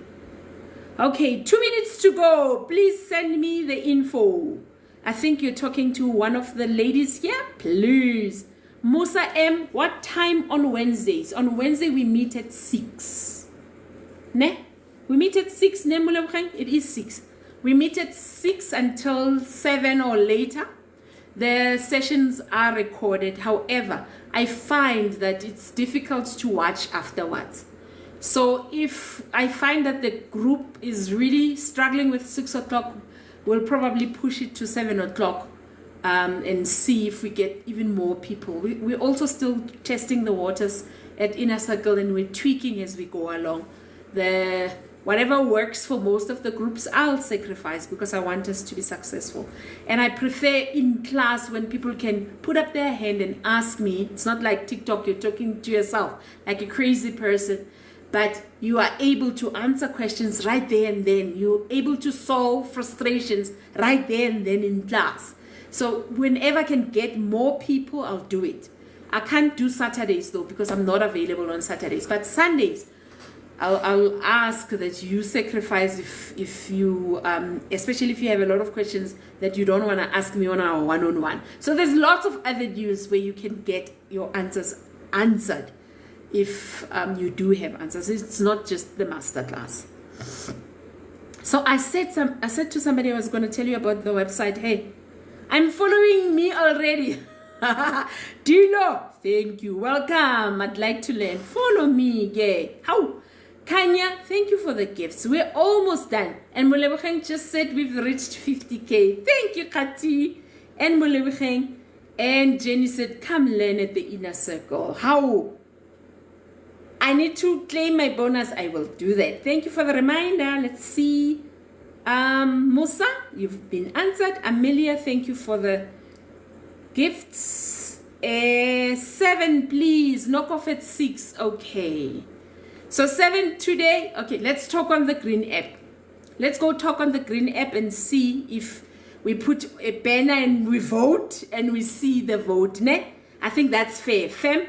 Okay, 2 minutes to go. Please send me the info. I think you're talking to one of the ladies here. Please. Musa M, what time on Wednesdays? On Wednesday, we meet at 6. Ne? We meet at 6. Ne, Mulabkhang? It is 6. We meet at 6 until 7 or later. The sessions are recorded. However, I find that it's difficult to watch afterwards. So if I find that the group is really struggling with 6 o'clock, we'll probably push it to 7 o'clock and see if we get even more people. We're also still testing the waters at Inner Circle and we're tweaking as we go along. Whatever works for most of the groups, I'll sacrifice because I want us to be successful. And I prefer in class when people can put up their hand and ask me. It's not like TikTok, you're talking to yourself like a crazy person, but you are able to answer questions right there and then. You're able to solve frustrations right there and then in class. So whenever I can get more people, I'll do it. I can't do Saturdays though, because I'm not available on Saturdays. But Sundays, I'll ask that you sacrifice if you, especially if you have a lot of questions that you don't want to ask me on our one-on-one. So there's lots of avenues where you can get your answers answered if you do have answers. It's not just the masterclass. So I said to somebody I was going to tell you about the website. Hey, I'm following me already. Do you know? Thank you. Welcome. I'd like to learn. Follow me. Yeah. How? Kanya, thank you for the gifts. We're almost done. And Mulebukeng just said we've reached 50K. Thank you, Kati. And Mulebukeng. And Jenny said, come learn at the inner circle. How? I need to claim my bonus. I will do that. Thank you for the reminder. Let's see. Musa, you've been answered. Amelia, thank you for the gifts. 7, please. Knock off at 6. Okay. So 7 today. Okay, let's talk on the green app. Let's go talk on the green app and see if we put a banner and we vote and we see the vote. Ne? I think that's fair. Fem,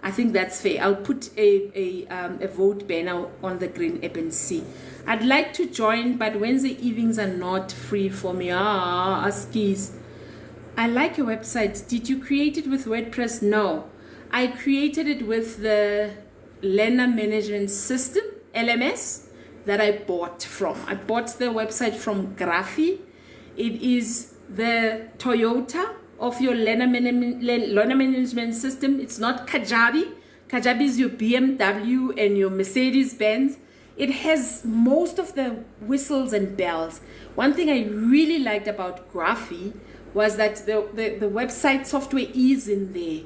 I think that's fair. I'll put a vote banner on the green app and see. I'd like to join, but Wednesday evenings are not free for me. Askies. I like your website. Did you create it with WordPress? No. I created it with the Learner Management System, LMS, that I bought from. I bought the website from Graphy. It is the Toyota of your learner management system. It's not Kajabi. Kajabi is your BMW and your Mercedes-Benz. It has most of the whistles and bells. One thing I really liked about Graphy was that the website software is in there,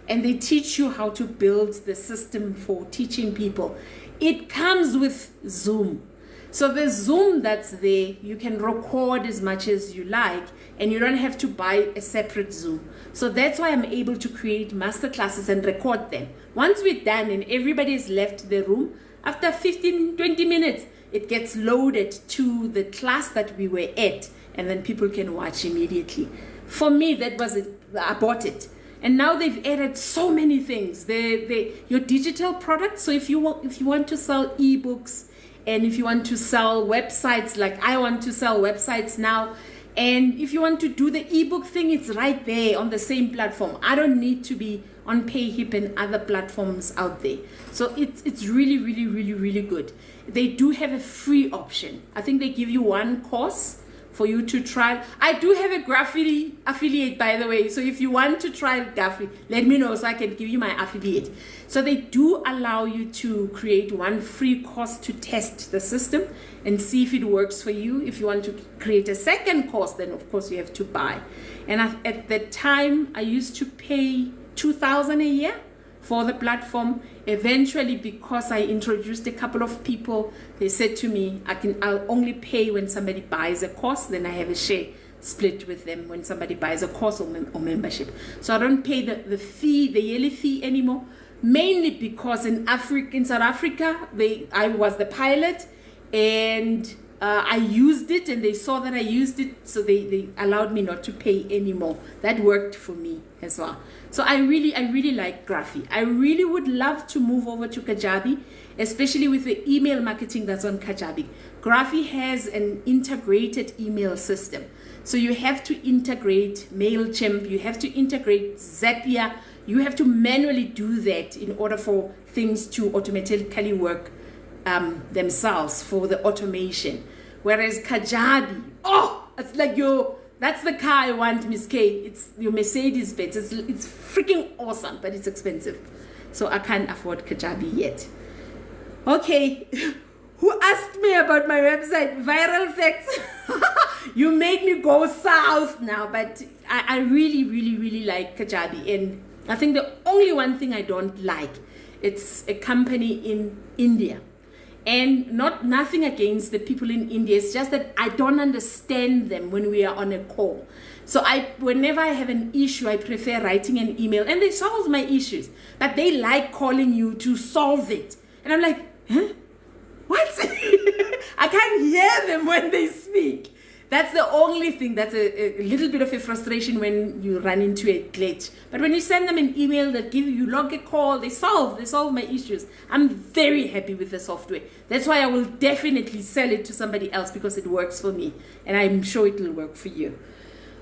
and they teach you how to build the system for teaching people. It comes with Zoom. So the Zoom that's there, you can record as much as you like, and you don't have to buy a separate Zoom. So that's why I'm able to create masterclasses and record them. Once we're done and everybody's left the room, after 15, 20 minutes, it gets loaded to the class that we were at, and then people can watch immediately. For me, that was it. I bought it. And now they've added so many things. Your digital products. So if you want to sell ebooks, and if you want to sell websites, like I want to sell websites now, and if you want to do the ebook thing, it's right there on the same platform. I don't need to be on Payhip and other platforms out there. So it's really, really, really, really good. They do have a free option. I think they give you one course for you to try. I do have a Graphy affiliate, by the way. So if you want to try Graphy, let me know so I can give you my affiliate. So they do allow you to create one free course to test the system and see if it works for you. If you want to create a second course, then of course you have to buy. And at that time, I used to pay $2,000 a year for the platform. Eventually, because I introduced a couple of people, they said to me, I'll only pay when somebody buys a course, then I have a share split with them when somebody buys a course or membership. So I don't pay the fee, the yearly fee anymore, mainly because in South Africa, I was the pilot, and I used it, and they saw that I used it, so they allowed me not to pay anymore. That worked for me as well. So I really like Graphy. I really would love to move over to Kajabi, especially with the email marketing that's on Kajabi. Graphy has an integrated email system. So you have to integrate MailChimp, you have to integrate Zapier, you have to manually do that in order for things to automatically work themselves for the automation. Whereas Kajabi, it's like that's the car I want, Miss K. It's your Mercedes-Benz. It's freaking awesome, but it's expensive. So I can't afford Kajabi yet. Okay, who asked me about my website? Viral facts. You made me go south now, but I really, really, really like Kajabi. And I think the only one thing I don't like, it's a company in India. And nothing against the people in India. It's just that I don't understand them when we are on a call. So whenever I have an issue, I prefer writing an email, and they solve my issues. But they like calling you to solve it. And I'm like, huh? What? I can't hear them when they speak. That's the only thing that's a little bit of a frustration when you run into a glitch. But when you send them an email that you log a call, they solve my issues. I'm very happy with the software. That's why I will definitely sell it to somebody else, because it works for me. And I'm sure it will work for you.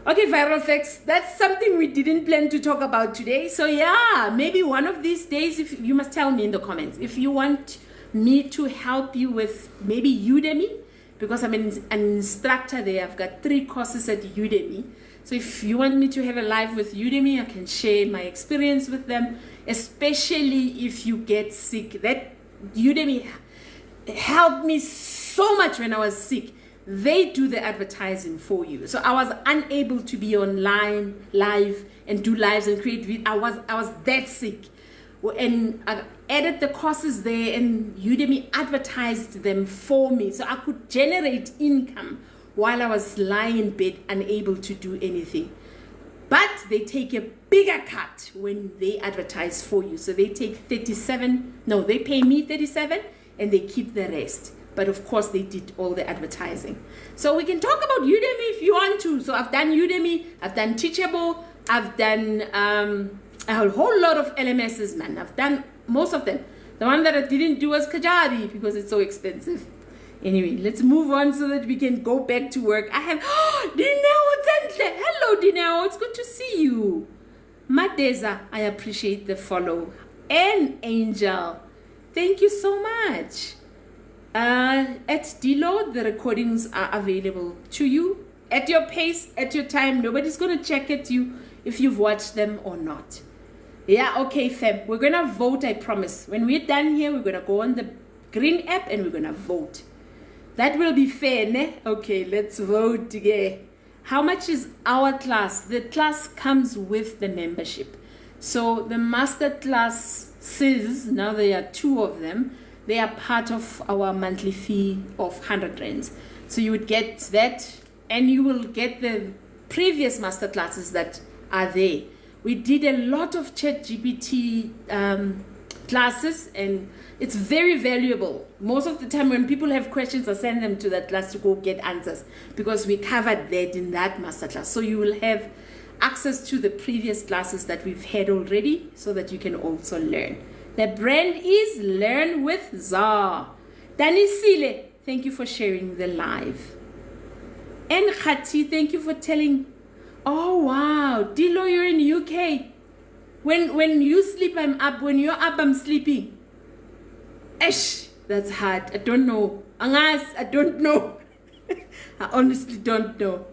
Okay, viral facts. That's something we didn't plan to talk about today. So yeah, maybe one of these days, if you must tell me in the comments, if you want me to help you with maybe Udemy, because I'm an instructor there. I've got 3 courses at Udemy. So if you want me to have a live with Udemy, I can share my experience with them, especially if you get sick. That Udemy helped me so much when I was sick. They do the advertising for you. So I was unable to be online live and do lives and create videos. I was that sick. And I added the courses there, and Udemy advertised them for me, so I could generate income while I was lying in bed unable to do anything. But they take a bigger cut when they advertise for you. So they take they pay me 37 and they keep the rest. But of course they did all the advertising. So we can talk about Udemy if you want to. So I've done Udemy, I've done Teachable, I've done a whole lot of LMSs, man. I've done most of them. The one that I didn't do was Kajabi because it's so expensive. Anyway, let's move on so that we can go back to work. I have Dineo Zentle. Hello, Dineo. It's good to see you. Madeza, I appreciate the follow. And Angel, thank you so much. At Dilo, the recordings are available to you at your pace, at your time. Nobody's going to check at you if you've watched them or not. Yeah, okay, fam. We're going to vote, I promise. When we're done here, we're going to go on the green app and we're going to vote. That will be fair, ne? Okay, let's vote again. How much is our class? The class comes with the membership. So the master classes, now there are 2 of them, they are part of our monthly fee of 100 rands. So you would get that, and you will get the previous master classes that are there. We did a lot of ChatGPT classes, and it's very valuable. Most of the time when people have questions, I send them to that class to go get answers, because we covered that in that masterclass. So you will have access to the previous classes that we've had already, so that you can also learn. The brand is Learn with Zah. Danisile, thank you for sharing the live. And Khati, thank you for telling. Oh wow, Dilo, you're in UK. When you sleep, I'm up. When you're up, I'm sleeping. Esh, that's hard. I don't know. Angas, I don't know. I honestly don't know.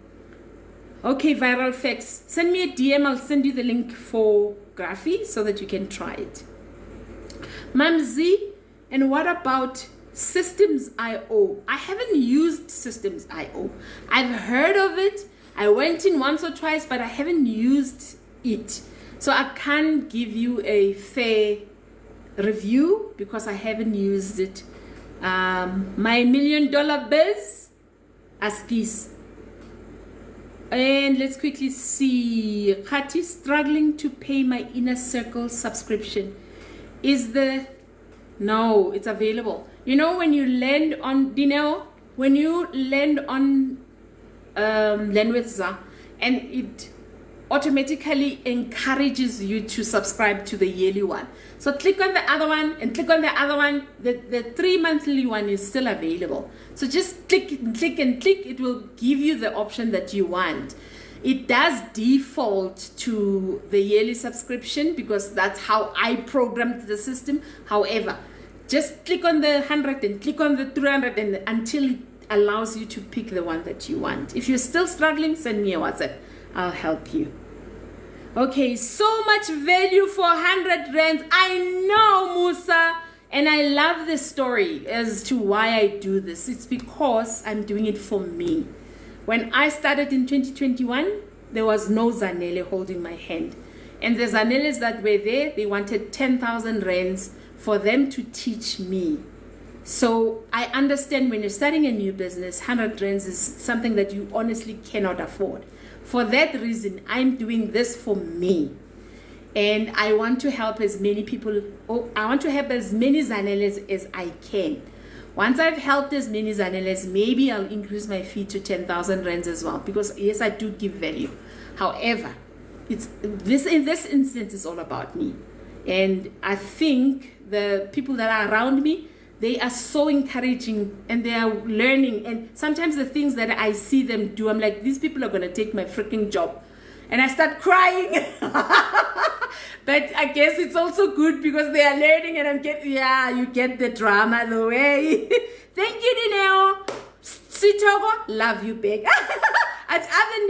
Okay, viral facts. Send me a DM. I'll send you the link for Graphy so that you can try it. Mamzi, and what about Systems.io? I haven't used Systems.io. I've heard of it. I went in once or twice, but I haven't used it. So I can't give you a fair review because I haven't used it. My $1 million biz, as peace. And let's quickly see. Khati, struggling to pay my Inner Circle subscription. No, it's available. You know, when you land on Dineo, when you land on Learn with Zah, and it automatically encourages you to subscribe to the yearly one. So click on the other one and click on the other one. The 3 monthly one is still available. So just click and click and click. It will give you the option that you want. It does default to the yearly subscription because that's how I programmed the system. However, just click on the 100 and click on the 300 and until it allows you to pick the one that you want. If you're still struggling, send me a WhatsApp. I'll help you. Okay, so much value for 100 rands. I know, Musa. And I love this story as to why I do this. It's because I'm doing it for me. When I started in 2021, there was no Zanele holding my hand. And the Zaneles that were there, they wanted 10,000 rands for them to teach me. So I understand when you're starting a new business, 100 rands is something that you honestly cannot afford. For that reason, I'm doing this for me. And I want to help as many people, I want to help as many Zaneles as I can. Once I've helped as many Zaneles, maybe I'll increase my fee to 10,000 rands as well, because yes, I do give value. However, in this instance, it's all about me. And I think the people that are around me, they are so encouraging and they are learning. And sometimes the things that I see them do, I'm like, these people are going to take my freaking job. And I start crying. But I guess it's also good because they are learning and I'm getting, yeah, you get the drama the way. Thank you, Dineo. Sitogo, love you back. I've added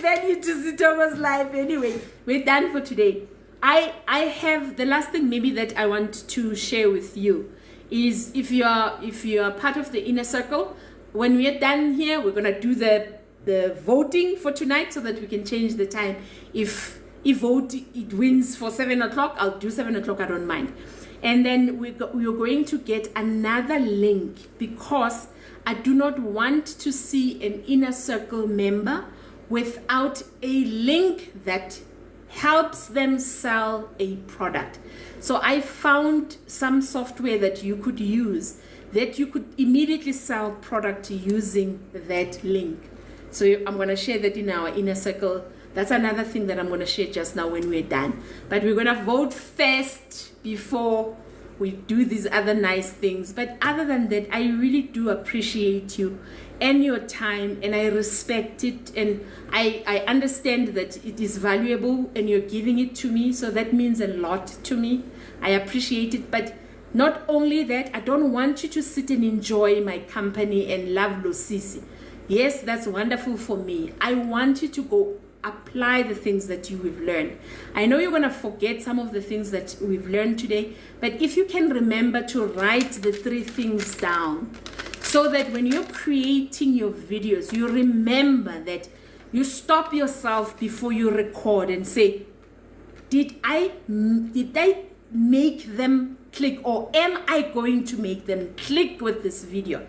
value to Sitogo's life. Anyway, we're done for today. I have the last thing maybe that I want to share with you is if you are part of the inner circle, when we are done here, we're gonna do the voting for tonight so that we can change the time. If it wins for 7 o'clock, I'll do 7 o'clock, I don't mind. And then we're going to get another link because I do not want to see an inner circle member without a link that helps them sell a product. So I found some software that you could use that you could immediately sell product using that link. So I'm going to share that in our inner circle. That's another thing that I'm going to share just now when we're done. But we're going to vote first before we do these other nice things. But other than that, I really do appreciate you and your time, and I respect it, and I understand that it is valuable and you're giving it to me, so that means a lot to me. I appreciate it. But not only that, I don't want you to sit and enjoy my company and love Losisi. Yes, that's wonderful for me. I want you to go apply the things that you have learned. I know you're going to forget some of the things that we've learned today, but if you can remember to write the 3 things down so that when you're creating your videos, you remember that you stop yourself before you record and say, did I make them click, or am I going to make them click with this video?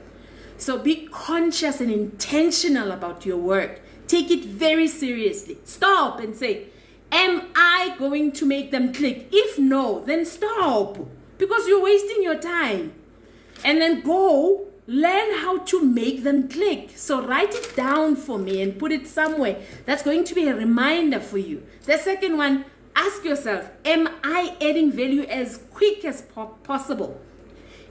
So be conscious and intentional about your work. Take it very seriously. Stop and say, am I going to make them click? If no, then stop, because you're wasting your time. And then go learn how to make them click. So write it down for me and put it somewhere. That's going to be a reminder for you. The second one, ask yourself, am I adding value as quick as possible?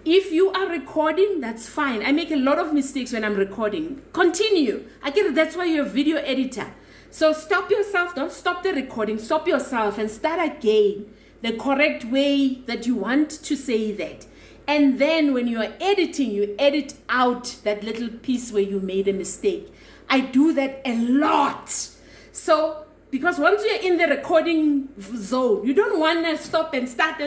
If you are recording, that's fine. I make a lot of mistakes when I'm recording. Continue. I get it. That's why you're a video editor. So stop yourself. Don't stop the recording. Stop yourself and start again the correct way that you want to say that. And then when you are editing, you edit out that little piece where you made a mistake. I do that a lot. So because once you're in the recording zone, you don't want to stop and start.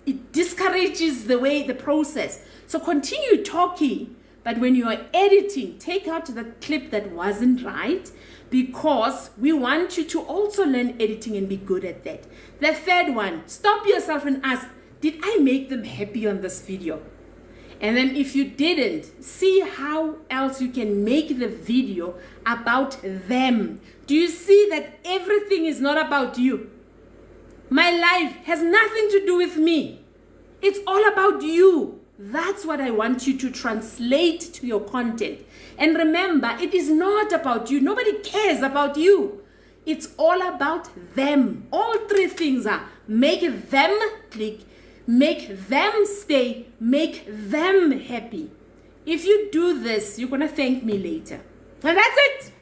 It discourages the process. So continue talking, but when you are editing, take out the clip that wasn't right, because we want you to also learn editing and be good at that. The third one, stop yourself and ask, did I make them happy on this video? And then if you didn't, see how else you can make the video about them. Do you see that everything is not about you? My life has nothing to do with me. It's all about you. That's what I want you to translate to your content. And remember, it is not about you. Nobody cares about you. It's all about them. All 3 things are make them click, make them stay, make them happy. If you do this, you're going to thank me later. And that's it.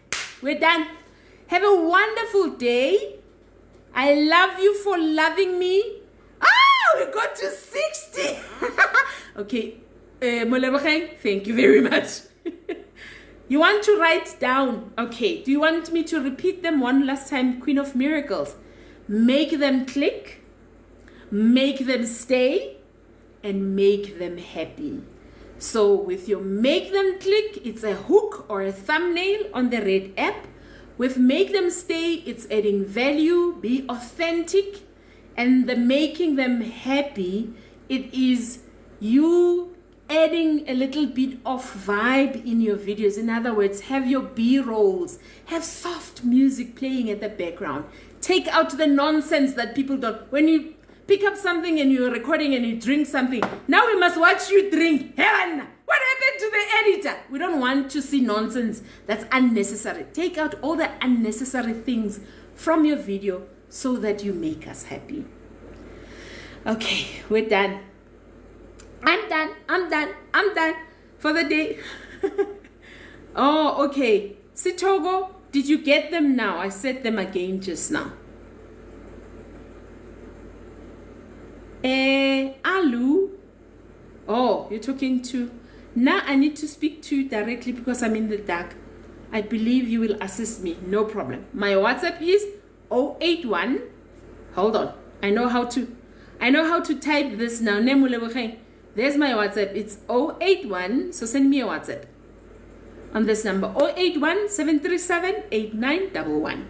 We're done. Have a wonderful day. I love you for loving me. Ah, we got to 60. Okay. Molebogeng, thank you very much. You want to write down. Okay. Do you want me to repeat them one last time? Queen of Miracles. Make them click, make them stay, and make them happy. So with your make them click, it's a hook or a thumbnail on the red app. With make them stay, it's adding value, be authentic. And the making them happy, it is you adding a little bit of vibe in your videos. In other words, have your B-rolls, have soft music playing at the background. Take out the nonsense that people don't. When you pick up something and you're recording and you drink something. Now we must watch you drink. Heaven! What happened to the editor? We don't want to see nonsense that's unnecessary. Take out all the unnecessary things from your video so that you make us happy. Okay, we're done. I'm done for the day. Oh, okay. Sitogo, did you get them now? I said them again just now. Alu. Oh, you're talking to... Now I need to speak to you directly because I'm in the dark. I believe you will assist me. No problem. My WhatsApp is 081. Hold on. I know how to type this now. There's my WhatsApp. It's 081. So send me a WhatsApp on this number. 081 737 8911.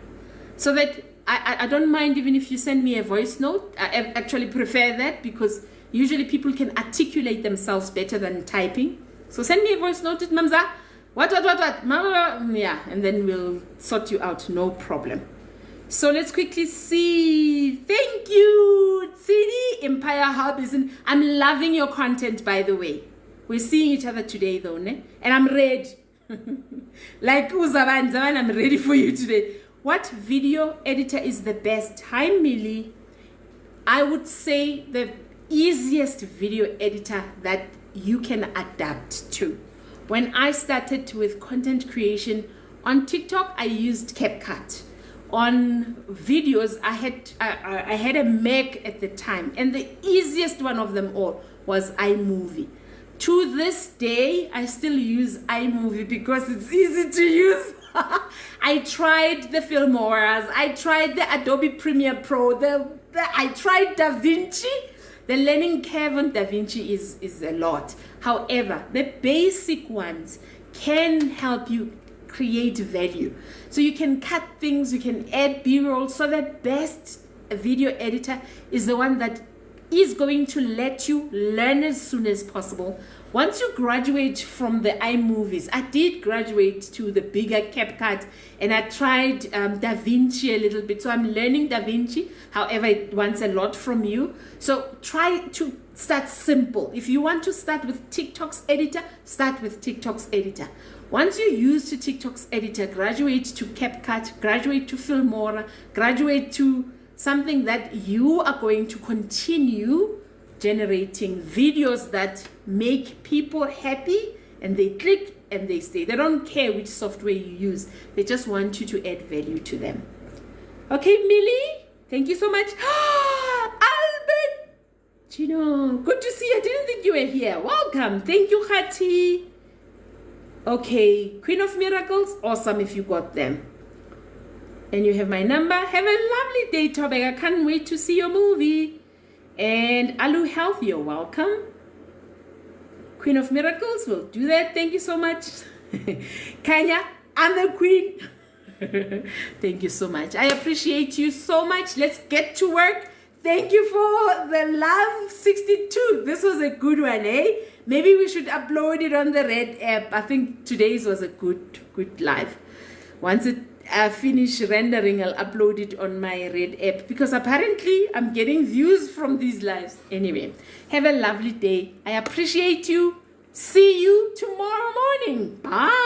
So that I don't mind even if you send me a voice note. I actually prefer that because usually people can articulate themselves better than typing. So send me a voice note, Mamza. What? Yeah, and then we'll sort you out. No problem. So let's quickly see. Thank you, Tsidi Empire Hub. I'm loving your content, by the way. We're seeing each other today, though, ne? And I'm ready. Like Uzaban, I'm ready for you today. What video editor is the best? Hi, Millie. I would say the easiest video editor that you can adapt to. When I started with content creation on TikTok, I used Copycat. On videos, I had a Mac at the time, and the easiest one of them all was iMovie. To this day, I still use iMovie because it's easy to use. I tried the Filmoras, I tried the Adobe Premiere Pro, I tried DaVinci. The learning curve on DaVinci is a lot. However, the basic ones can help you create value. So you can cut things, you can add B-roll. So the best video editor is the one that is going to let you learn as soon as possible. Once you graduate from the iMovies, I did graduate to the bigger CapCut, and I tried DaVinci a little bit. So I'm learning DaVinci. However, it wants a lot from you. So try to start simple. If you want to start with TikTok's editor, start with TikTok's editor. Once you use the TikTok's editor, graduate to CapCut, graduate to Filmora, graduate to something that you are going to continue generating videos that make people happy, and they click and they stay. They don't care which software you use. They just want you to add value to them. Okay, Millie, thank you so much. Albert, Gino, good to see you. I didn't think you were here. Welcome. Thank you, Khati. Okay, Queen of Miracles, awesome if you got them. And you have my number. Have a lovely day, Tobek. I can't wait to see your movie. And Alu Health, you're welcome. Queen of Miracles will do that. Thank you so much. Kanya, I'm the queen. Thank you so much. I appreciate you so much. Let's get to work. Thank you for the love 62. This was a good one, eh? Maybe we should upload it on the Red app. I think today's was a good live. Once it finish rendering, I'll upload it on my Red app because apparently I'm getting views from these lives. Anyway, have a lovely day. I appreciate you. See you tomorrow morning. Bye.